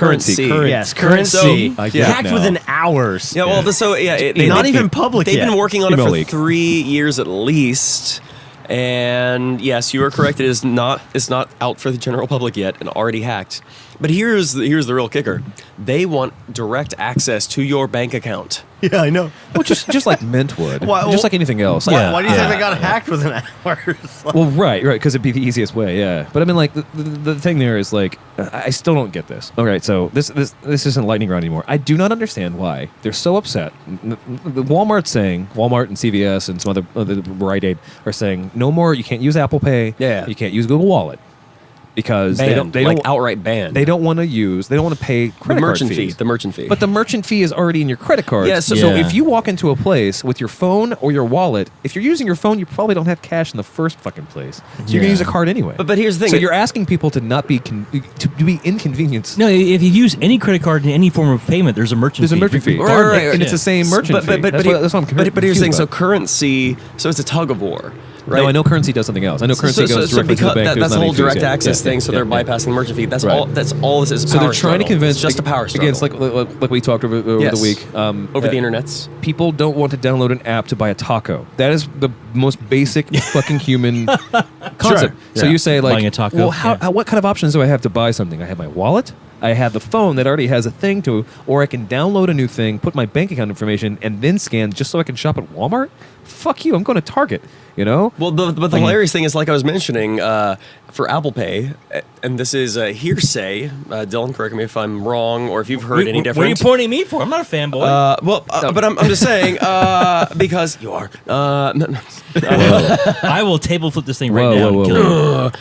Speaker 1: Yes, currency.
Speaker 2: I get it
Speaker 1: Hacked
Speaker 2: now.
Speaker 1: within hours.
Speaker 4: Yeah, well,
Speaker 1: Not even public
Speaker 4: They've
Speaker 1: yet.
Speaker 4: been working on it
Speaker 2: Email
Speaker 4: for
Speaker 2: leak.
Speaker 4: 3 years at least. And yes, you are correct. It's not out for the general public yet and already hacked. But here's the real kicker. They want direct access to your bank account.
Speaker 1: Yeah, I know.
Speaker 2: Well, just like Mint would.
Speaker 1: Why-
Speaker 2: just like anything else.
Speaker 1: Why do you think
Speaker 3: Yeah.
Speaker 1: they got hacked within hours?
Speaker 2: Well, right, because it'd be the easiest way, yeah. But I mean, like, the thing there is, like, I still don't get this. All right, so this isn't lightning round anymore. I do not understand why they're so upset. Walmart and CVS and some other Rite Aid are saying, no more, you can't use Apple Pay,
Speaker 4: Yeah.
Speaker 2: you can't use Google Wallet. Because they don't
Speaker 4: outright banned.
Speaker 2: They don't want to pay
Speaker 4: the
Speaker 2: credit
Speaker 4: merchant
Speaker 2: card
Speaker 4: fee.
Speaker 2: fees.
Speaker 4: The merchant fee.
Speaker 2: But the merchant fee is already in your credit card.
Speaker 4: Yeah,
Speaker 2: so
Speaker 3: Yeah.
Speaker 2: if you walk into a place with your phone or your wallet, if you're using your phone, you probably don't have cash in the first fucking place. So you're gonna
Speaker 3: Yeah.
Speaker 2: use a card anyway.
Speaker 4: but here's the thing.
Speaker 2: So you're asking people to not be to be inconvenienced.
Speaker 3: No, if you use any credit card in any form of payment, there's a merchant
Speaker 2: There's
Speaker 3: fee.
Speaker 2: a merchant fee,
Speaker 3: regardless.
Speaker 2: and it's the same merchant fee. That's what I'm
Speaker 4: but here's the
Speaker 2: confused
Speaker 4: thing. So
Speaker 2: about.
Speaker 4: currency. So it's a tug of war, right?
Speaker 2: No, I know currency does something else. I know currency goes directly to the bank.
Speaker 4: that's
Speaker 2: There's
Speaker 4: the
Speaker 2: not
Speaker 4: whole
Speaker 2: any fees
Speaker 4: direct
Speaker 2: yet.
Speaker 4: access
Speaker 2: Yeah,
Speaker 4: thing. So
Speaker 2: yeah,
Speaker 4: they're
Speaker 2: yeah.
Speaker 4: bypassing the merchant fee. That's
Speaker 2: Right.
Speaker 4: all. That's all this is.
Speaker 2: So they're trying to convince.
Speaker 4: It's just a power struggle.
Speaker 2: Again, it's like we talked over
Speaker 4: Yes.
Speaker 2: the week.
Speaker 4: over the internets.
Speaker 2: People don't want to download an app to buy a taco. That is the most basic fucking human concept. So
Speaker 1: Yeah.
Speaker 2: you say like,
Speaker 3: Buying a taco,
Speaker 2: well,
Speaker 3: yeah.
Speaker 2: what kind of options do I have to buy something? I have my wallet, I have the phone that already has a thing to, or I can download a new thing, put my bank account information, and then scan just so I can shop at Walmart. Fuck you! I'm going to Target. You know.
Speaker 4: Well, but the hilarious thing is, like I was mentioning, for Apple Pay, and this is hearsay. Dylan, correct me if I'm wrong, or if you've heard any different.
Speaker 3: What are you pointing at me for? I'm not a fanboy.
Speaker 4: But I'm just saying because you are.
Speaker 3: I will table flip this thing right now.
Speaker 2: Whoa,
Speaker 3: and kill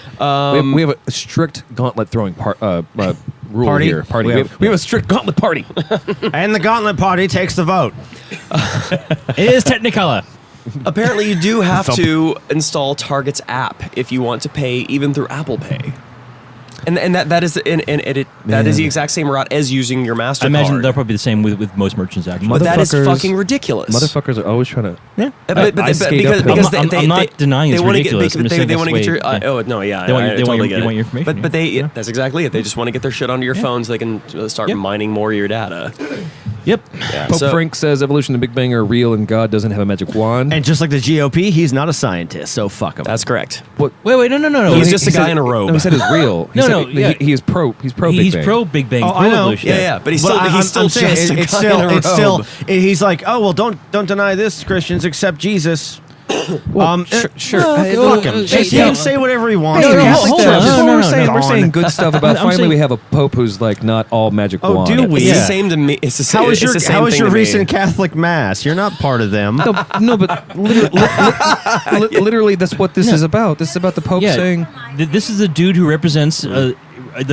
Speaker 3: you.
Speaker 2: we have a strict gauntlet throwing rule
Speaker 1: Party?
Speaker 2: here. Party.
Speaker 1: We
Speaker 2: We have a strict gauntlet party.
Speaker 1: And the gauntlet party takes the vote.
Speaker 3: It is Technicolor.
Speaker 4: Apparently, you do have to install Target's app if you want to pay even through Apple Pay. And that is the exact same route as using your MasterCard.
Speaker 3: I imagine they'll probably be the same with most merchants, actually.
Speaker 4: But that is
Speaker 2: Motherfuckers-
Speaker 4: fucking ridiculous.
Speaker 2: Motherfuckers are always trying to.
Speaker 3: Yeah.
Speaker 4: Because
Speaker 3: I'm not denying it's ridiculous. I'm just saying
Speaker 4: they want to
Speaker 3: that's
Speaker 4: get
Speaker 3: the way-
Speaker 4: your. Oh no, yeah,
Speaker 3: They want-
Speaker 4: I
Speaker 3: they want
Speaker 4: totally
Speaker 3: your-
Speaker 4: get
Speaker 3: they
Speaker 4: it.
Speaker 3: want your information,
Speaker 4: But they
Speaker 3: yeah.
Speaker 4: that's exactly it. They just want to get their shit onto your phone so they can start
Speaker 3: Yep.
Speaker 4: mining more of your data.
Speaker 3: Yep.
Speaker 2: Pope
Speaker 4: So-
Speaker 2: Frank says evolution and Big Bang are real, and God doesn't have a magic wand.
Speaker 1: And just like the GOP, he's not a scientist, so fuck him.
Speaker 4: That's correct.
Speaker 2: what?
Speaker 3: Wait, no.
Speaker 4: He's just a guy in a robe.
Speaker 2: No, he said it's real. He
Speaker 3: No,
Speaker 2: said
Speaker 3: no,
Speaker 2: he-
Speaker 3: yeah.
Speaker 2: he is pro. He's pro Big
Speaker 3: He's
Speaker 2: Bang.
Speaker 3: pro Big Bang.
Speaker 1: Oh,
Speaker 3: pro
Speaker 1: I know.
Speaker 3: evolution.
Speaker 4: Yeah, but he's
Speaker 1: But
Speaker 4: still just a
Speaker 1: it's
Speaker 4: guy
Speaker 1: still,
Speaker 4: in a
Speaker 1: it's still,
Speaker 4: robe.
Speaker 1: he's like, oh well, don't deny this, Christians, accept Jesus.
Speaker 2: Sure.
Speaker 1: Fuck him. He can say whatever he wants.
Speaker 3: No,
Speaker 1: The Catholic
Speaker 3: hold
Speaker 1: Church
Speaker 3: on.
Speaker 1: is
Speaker 3: No, no,
Speaker 2: we're
Speaker 3: no,
Speaker 2: saying
Speaker 3: no.
Speaker 2: we're saying good stuff about.
Speaker 3: I'm
Speaker 2: Finally,
Speaker 3: saying-
Speaker 2: we have a pope who's like not all magic
Speaker 1: Oh,
Speaker 2: wand.
Speaker 1: do we?
Speaker 4: It's
Speaker 1: Yeah.
Speaker 4: the same to me. It's the same.
Speaker 1: How was
Speaker 4: it's the same
Speaker 1: how was
Speaker 4: thing
Speaker 1: your
Speaker 4: to me.
Speaker 1: recent Catholic mass? You're not part of them.
Speaker 2: No, but literally, that's what this is about. This is about the Pope
Speaker 3: Yeah.
Speaker 2: saying
Speaker 3: This is a dude who represents the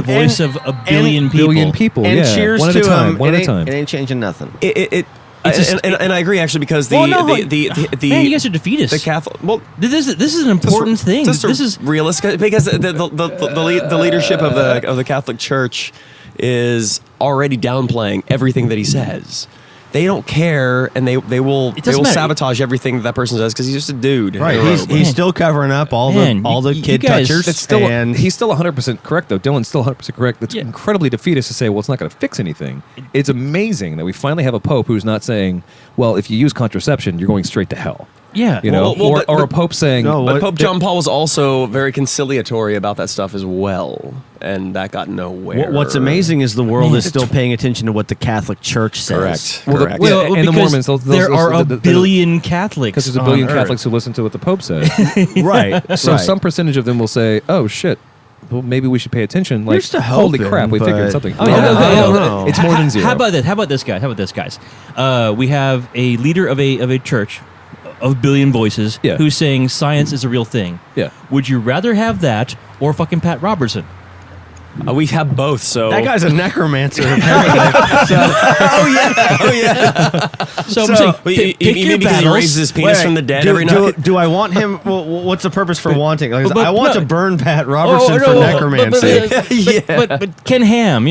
Speaker 3: voice of a billion people.
Speaker 2: billion people.
Speaker 1: And
Speaker 2: yeah,
Speaker 1: cheers
Speaker 2: one
Speaker 1: to
Speaker 2: at a time.
Speaker 1: him.
Speaker 2: One
Speaker 1: it
Speaker 2: at a
Speaker 1: ain't-
Speaker 2: time.
Speaker 1: It ain't changing nothing.
Speaker 4: And I agree actually because the
Speaker 3: Well, no,
Speaker 4: the
Speaker 3: man, you guys are defeatists.
Speaker 4: the Catholic well
Speaker 3: This is an important thing.
Speaker 4: just
Speaker 3: This is
Speaker 4: realistic because the leadership of the Catholic Church is already downplaying everything that he says. They don't care, and they will
Speaker 3: doesn't matter.
Speaker 4: sabotage everything that person does because he's just a dude. in a
Speaker 1: Right.
Speaker 4: robe.
Speaker 1: He's still covering up all
Speaker 3: Man,
Speaker 1: the
Speaker 3: you
Speaker 1: kid
Speaker 3: guys-
Speaker 1: touchers.
Speaker 2: It's still
Speaker 1: and
Speaker 2: he's still 100% correct though. Dylan's still 100% correct. It's
Speaker 3: Yeah.
Speaker 2: incredibly defeatist to say, well, it's not going to fix anything. It's amazing that we finally have a pope who's not saying, well, if you use contraception, you're going straight to hell.
Speaker 3: yeah.
Speaker 2: You know,
Speaker 4: Well,
Speaker 2: or a
Speaker 4: but-
Speaker 2: pope saying,
Speaker 1: No,
Speaker 4: But
Speaker 1: what-
Speaker 4: Pope John Paul was also very conciliatory about that stuff as well, and that got nowhere.
Speaker 1: What's amazing is the world
Speaker 3: Man,
Speaker 1: is still paying attention to what the Catholic Church says.
Speaker 4: Correct.
Speaker 2: Well, the-
Speaker 4: Correct.
Speaker 2: well,
Speaker 3: Well,
Speaker 2: and the
Speaker 3: because
Speaker 2: Mormons, they'll
Speaker 3: there are a
Speaker 2: the-
Speaker 3: billion Catholics.
Speaker 2: because there's a billion
Speaker 3: on Earth.
Speaker 2: Catholics who listen to what the Pope says.
Speaker 1: Right.
Speaker 2: So
Speaker 1: right.
Speaker 2: some percentage of them will say, "Oh shit, well maybe we should pay attention." Like,
Speaker 1: still
Speaker 2: holy
Speaker 1: hoping,
Speaker 2: crap, we figured
Speaker 1: but-
Speaker 2: something.
Speaker 3: Oh,
Speaker 2: No,
Speaker 3: yeah,
Speaker 2: no,
Speaker 3: okay,
Speaker 2: no,
Speaker 1: okay.
Speaker 2: no. It's more than zero.
Speaker 3: How about this, guys? We have a leader of a church of billion voices
Speaker 2: Yeah.
Speaker 3: who's saying science is a real thing.
Speaker 2: Yeah.
Speaker 3: Would you rather have that or fucking Pat Robertson?
Speaker 4: We have both. So
Speaker 1: That guy's a necromancer, apparently.
Speaker 4: oh yeah.
Speaker 3: So,
Speaker 1: So-
Speaker 3: I'm saying,
Speaker 4: But
Speaker 3: pick
Speaker 4: you
Speaker 3: your
Speaker 4: mean because he
Speaker 3: battles.
Speaker 4: raises his penis
Speaker 1: Wait,
Speaker 4: from the dead
Speaker 1: do,
Speaker 4: every
Speaker 1: do,
Speaker 4: night?
Speaker 1: do I want him? Well, what's the purpose for wanting? Like,
Speaker 3: But-
Speaker 1: I want
Speaker 3: no.
Speaker 1: to burn Pat Robertson
Speaker 3: Oh,
Speaker 1: for
Speaker 3: no,
Speaker 1: necromancy.
Speaker 3: but Ken Ham,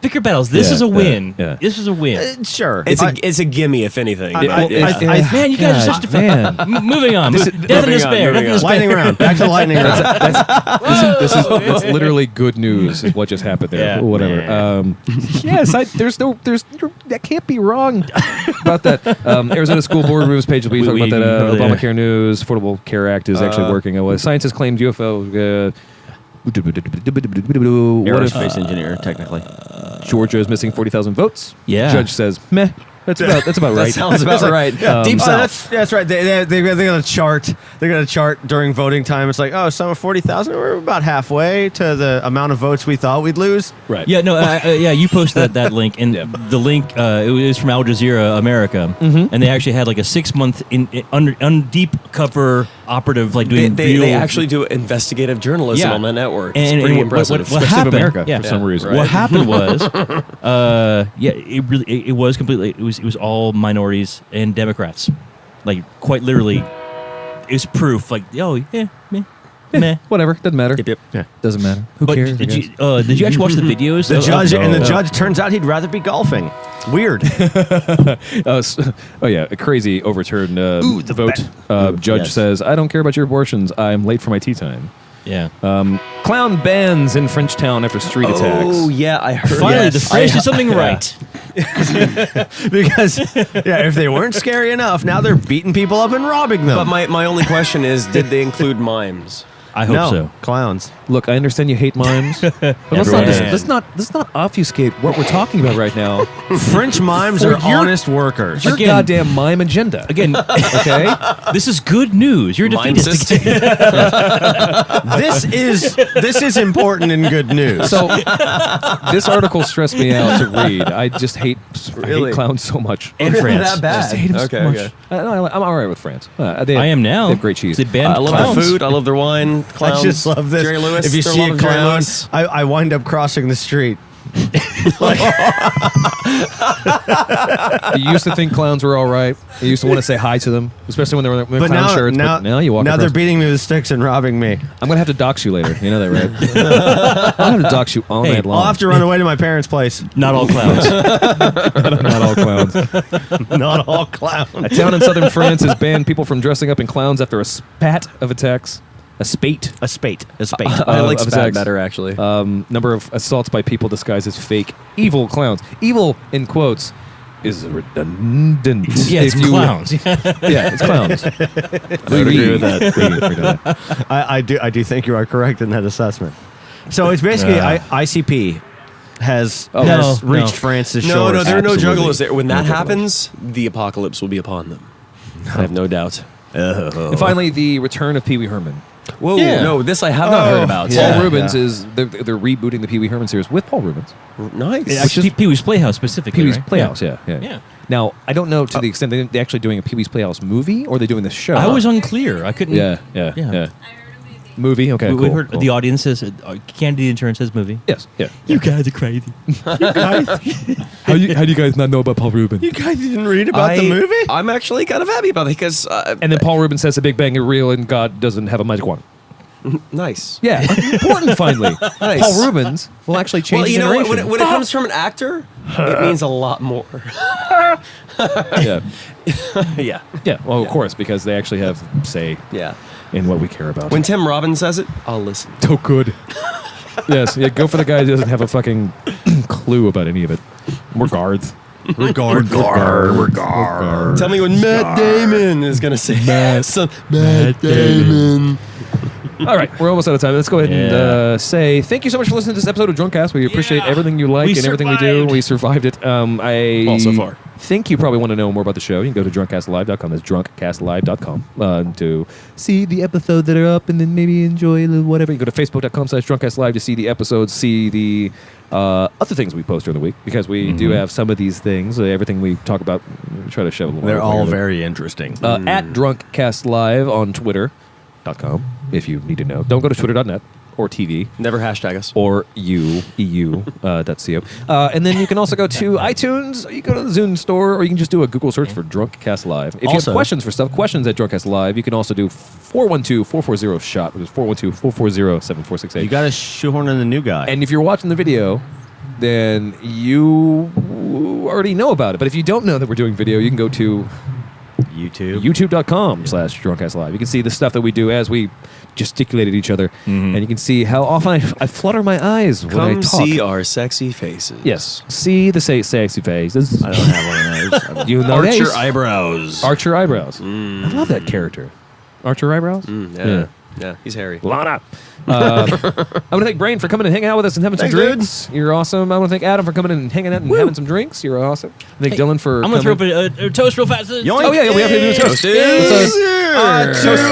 Speaker 3: pick your battles. This
Speaker 2: Yeah,
Speaker 3: is a win.
Speaker 2: yeah.
Speaker 3: This is a win.
Speaker 1: Sure.
Speaker 4: It's a gimme if anything.
Speaker 3: Man, you guys are such
Speaker 2: man.
Speaker 3: moving on. Death and
Speaker 4: moving
Speaker 3: despair.
Speaker 4: on,
Speaker 3: Death and
Speaker 4: moving on.
Speaker 3: despair.
Speaker 1: lightning round. Back to lightning round.
Speaker 2: That's literally good news. Is what just happened there.
Speaker 3: Yeah.
Speaker 2: Whatever. Yes, that can't be wrong about that. Arizona School Board Rooms page will be talking
Speaker 3: We-
Speaker 2: about that.
Speaker 3: we-
Speaker 2: Obamacare news, Affordable Care Act is actually working. Scientists claimed UFO. What
Speaker 1: Aerospace
Speaker 2: if
Speaker 1: engineer, technically.
Speaker 2: Georgia is missing 40,000 votes?
Speaker 3: Yeah.
Speaker 2: Judge says, meh. That's about
Speaker 4: that
Speaker 2: right.
Speaker 4: sounds about right. Deep South.
Speaker 1: That's right. They got a chart. They got a chart during voting time. It's like, oh, some are 40,000. We're about halfway to the amount of votes we thought we'd lose.
Speaker 2: Right.
Speaker 3: Yeah, no, you posted that link, and the link it was from Al Jazeera America, and they actually had like a 6-month deep cover operative, like doing
Speaker 4: They
Speaker 3: real.
Speaker 4: actually do investigative journalism on that network. It's
Speaker 3: And
Speaker 4: pretty
Speaker 3: what
Speaker 4: impressive.
Speaker 2: Especially
Speaker 3: happened?
Speaker 2: America
Speaker 3: Yeah.
Speaker 2: for some reason.
Speaker 3: What happened was, it was completely. It was all minorities and Democrats, like quite literally. It was proof, like meh.
Speaker 2: Whatever. Doesn't matter.
Speaker 4: Yep.
Speaker 1: Yeah.
Speaker 2: Doesn't matter. Who
Speaker 3: But
Speaker 2: cares? I
Speaker 3: did
Speaker 2: guess.
Speaker 3: you actually watch the videos?
Speaker 1: The
Speaker 3: of-
Speaker 1: judge
Speaker 3: of-
Speaker 1: and the judge turns out he'd rather be golfing. Weird.
Speaker 2: Oh yeah, a crazy overturned vote. Judge
Speaker 1: yes.
Speaker 2: says, "I don't care about your abortions. I'm late for my tea time."
Speaker 3: Yeah.
Speaker 2: Clown bans in Frenchtown after street attacks.
Speaker 4: Oh yeah, I heard.
Speaker 3: Finally,
Speaker 4: yes.
Speaker 3: the French did something right.
Speaker 1: Because if they weren't scary enough, now they're beating people up and robbing them.
Speaker 4: But my only question is, did they include mimes?
Speaker 3: I hope
Speaker 1: no,
Speaker 3: so.
Speaker 1: clowns.
Speaker 2: Look, I understand you hate mimes, but let's not obfuscate what we're talking about right now.
Speaker 1: French mimes
Speaker 2: For
Speaker 1: are
Speaker 2: your-
Speaker 1: honest workers.
Speaker 2: Your
Speaker 3: Again-
Speaker 2: goddamn mime agenda.
Speaker 3: Again,
Speaker 2: Okay?
Speaker 3: this is good news. You're a
Speaker 4: Mime
Speaker 3: defeatist.
Speaker 4: system.
Speaker 1: This is important and good news.
Speaker 2: So this article stressed me out to read. I just hate clowns so much.
Speaker 3: And France.
Speaker 4: That bad.
Speaker 2: Just hate them
Speaker 4: Okay,
Speaker 2: so much.
Speaker 4: okay.
Speaker 2: I'm all right with France.
Speaker 3: I am now.
Speaker 2: They have great cheese.
Speaker 3: They banned
Speaker 4: I love
Speaker 3: clowns.
Speaker 4: their food. I love their wine. Clowns.
Speaker 1: I just love this.
Speaker 4: Jerry Lewis.
Speaker 1: If you
Speaker 4: they're
Speaker 1: see a
Speaker 4: loving Jerry
Speaker 1: clown,
Speaker 4: Lewis.
Speaker 1: I wind up crossing the street.
Speaker 2: You used to think clowns were all right. You used to want to say hi to them, especially when they were in
Speaker 1: But
Speaker 2: clown shirts.
Speaker 1: now,
Speaker 2: but now you walk
Speaker 1: now
Speaker 2: across.
Speaker 1: they're beating me with sticks and robbing me.
Speaker 2: I'm going to have to dox you later. You know that, right? I'll have to dox you all
Speaker 3: Hey,
Speaker 2: night long.
Speaker 1: I'll have to run away to my parents' place.
Speaker 3: Not all clowns.
Speaker 2: Not all clowns.
Speaker 1: Not all clowns.
Speaker 2: A town in southern France has banned people from dressing up in clowns after a spat of attacks. A spate.
Speaker 1: A spate. A spate.
Speaker 4: I like
Speaker 2: of
Speaker 4: spat
Speaker 2: attacks.
Speaker 4: better, actually.
Speaker 2: Number of assaults by people disguised as fake evil clowns. Evil, in quotes, is redundant.
Speaker 3: Yeah, it's
Speaker 2: If you-
Speaker 3: clowns.
Speaker 2: Yeah, it's clowns.
Speaker 4: I would agree with that.
Speaker 1: I do think you are correct in that assessment. So it's basically ICP has
Speaker 3: No.
Speaker 1: reached France's
Speaker 4: No,
Speaker 1: shores.
Speaker 4: no, there are no
Speaker 2: Absolutely.
Speaker 4: juggalos there. When that
Speaker 2: No juggalos.
Speaker 4: happens, the apocalypse will be upon them. I have no doubt.
Speaker 2: And finally, the return of Pee Wee Herman.
Speaker 4: Whoa,
Speaker 3: Yeah.
Speaker 4: no, this I have not heard about.
Speaker 1: yeah.
Speaker 2: Paul Rubens is they're rebooting the Pee Wee Herman series with Paul Rubens.
Speaker 4: Nice.
Speaker 3: Yeah, actually, Pee-wee's Playhouse specifically.
Speaker 2: Pee Wee's
Speaker 3: right?
Speaker 2: Playhouse, yeah.
Speaker 3: Yeah.
Speaker 2: Now, I don't know to the extent they're actually doing a Pee Wee's Playhouse movie or they're doing the show.
Speaker 3: I was unclear. I couldn't.
Speaker 2: Yeah.
Speaker 3: Yeah.
Speaker 2: Movie, okay,
Speaker 3: We
Speaker 2: cool.
Speaker 3: heard
Speaker 2: cool.
Speaker 3: the audience says, Candy Insurance says movie.
Speaker 2: Yes, yeah.
Speaker 3: You guys are crazy.
Speaker 2: How do you guys not know about Paul Rubens?
Speaker 1: You guys didn't read about the movie?
Speaker 4: I'm actually kind of happy about it because
Speaker 2: And then Paul Rubens says the Big Bang is real and God doesn't have a magic wand.
Speaker 4: nice.
Speaker 2: Yeah, important finally.
Speaker 4: Nice.
Speaker 2: Paul Rubens will actually change
Speaker 4: Well, you know what?
Speaker 2: generation.
Speaker 4: When it comes from an actor, it means a lot more.
Speaker 2: Yeah,
Speaker 4: Yeah.
Speaker 2: yeah. Well, of course, because they actually have say
Speaker 4: Yeah.
Speaker 2: in what we care about.
Speaker 4: When Tim Robbins says it, I'll listen.
Speaker 2: so good. Yes, yeah. Go for the guy who doesn't have a fucking clue about any of it. We're guards.
Speaker 1: Regard.
Speaker 4: Tell me when Matt Damon is going to say Matt Damon.
Speaker 2: All right, we're almost out of time. Let's go ahead and
Speaker 3: Yeah.
Speaker 2: say thank you so much for listening to this episode of DrunkCast. We appreciate everything you like
Speaker 3: We
Speaker 2: and everything we do.
Speaker 3: survived.
Speaker 2: We survived it. I
Speaker 4: Well, so far.
Speaker 2: think you probably want to know more about the show. You can go to DrunkCastLive.com. That's DrunkCastLive.com to see the episodes that are up and then maybe enjoy whatever. You go to Facebook.com/DrunkCastLive to see the episodes, see the other things we post during the week because we do have some of these things. Everything we talk about, we try to shove a little.
Speaker 1: They're all
Speaker 2: together.
Speaker 1: very interesting.
Speaker 2: At DrunkCastLive on Twitter.com if you need to know. Don't go to Twitter.net or TV
Speaker 4: Never hashtag us.
Speaker 2: or EU.co. And then you can also go to iTunes, or you go to the Zune store, or you can just do a Google search for DrunkCast Live. If you
Speaker 1: Also-
Speaker 2: have questions for stuff, questions at DrunkCast Live, you can also do 412-440-SHOT, which is 412-440-7468.
Speaker 1: You got to shoehorn in the new guy.
Speaker 2: And if you're watching the video, then you already know about it. But if you don't know that we're doing video, you can go to
Speaker 1: YouTube.
Speaker 2: youtube.com/DrunkCastLive. You can see the stuff that we do as we gesticulate at each other. And you can see how often I flutter my eyes when I
Speaker 4: Come
Speaker 2: talk.
Speaker 4: see our sexy faces.
Speaker 2: Yes. See the sexy faces.
Speaker 1: I don't have one of those.
Speaker 2: You know
Speaker 4: Arch your
Speaker 2: these?
Speaker 4: eyebrows.
Speaker 2: Arch your eyebrows. I love that character. Arch your eyebrows?
Speaker 4: Yeah. Yeah, he's hairy.
Speaker 2: Lana. I want to thank Brain for coming and hanging out with us and having
Speaker 4: Thanks,
Speaker 2: some drinks. You're awesome. I want to thank Adam for coming in and hanging out and having some drinks. You're awesome. I thank Dylan for
Speaker 3: I'm going to
Speaker 2: coming.
Speaker 3: throw up a toast real fast.
Speaker 2: Oh, yeah, we have to do a toast.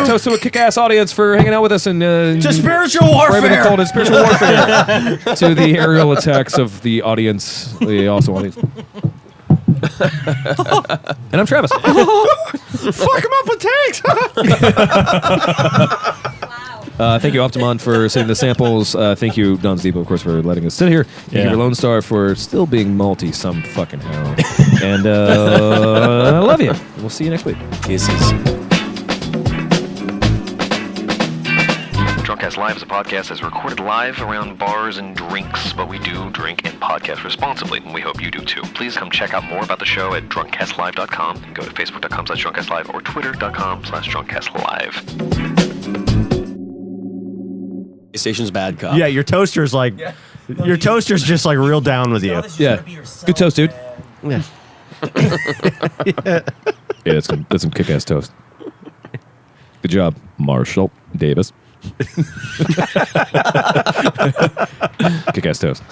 Speaker 2: Toast to a kick-ass audience for hanging out with us and
Speaker 1: To spiritual
Speaker 2: braving the
Speaker 1: warfare.
Speaker 2: cold and spiritual warfare to the aerial attacks of the audience, the awesome audience. And I'm Travis.
Speaker 1: Fuck him up with tanks.
Speaker 2: Thank you, Optimon, for sending the samples. Thank you, Don's Depot, of course, for letting us sit here. Thank you,
Speaker 3: Yeah.
Speaker 2: Lone Star, for still being malty some fucking how. And I love you. We'll see you next week.
Speaker 4: Kisses.
Speaker 6: DrunkCast Live is a podcast that's recorded live around bars and drinks, but we do drink and podcast responsibly, and we hope you do too. Please come check out more about the show at DrunkCastLive.com and go to Facebook.com/DrunkCastLive or Twitter.com/DrunkCastLive.
Speaker 4: Station's bad cop.
Speaker 1: Yeah, your toaster's like, your toaster's just like real down with you.
Speaker 2: Yeah. Good toast, dude.
Speaker 1: Yeah.
Speaker 2: Yeah, that's some kick-ass toast. Good job, Marshall Davis. Kickass toast.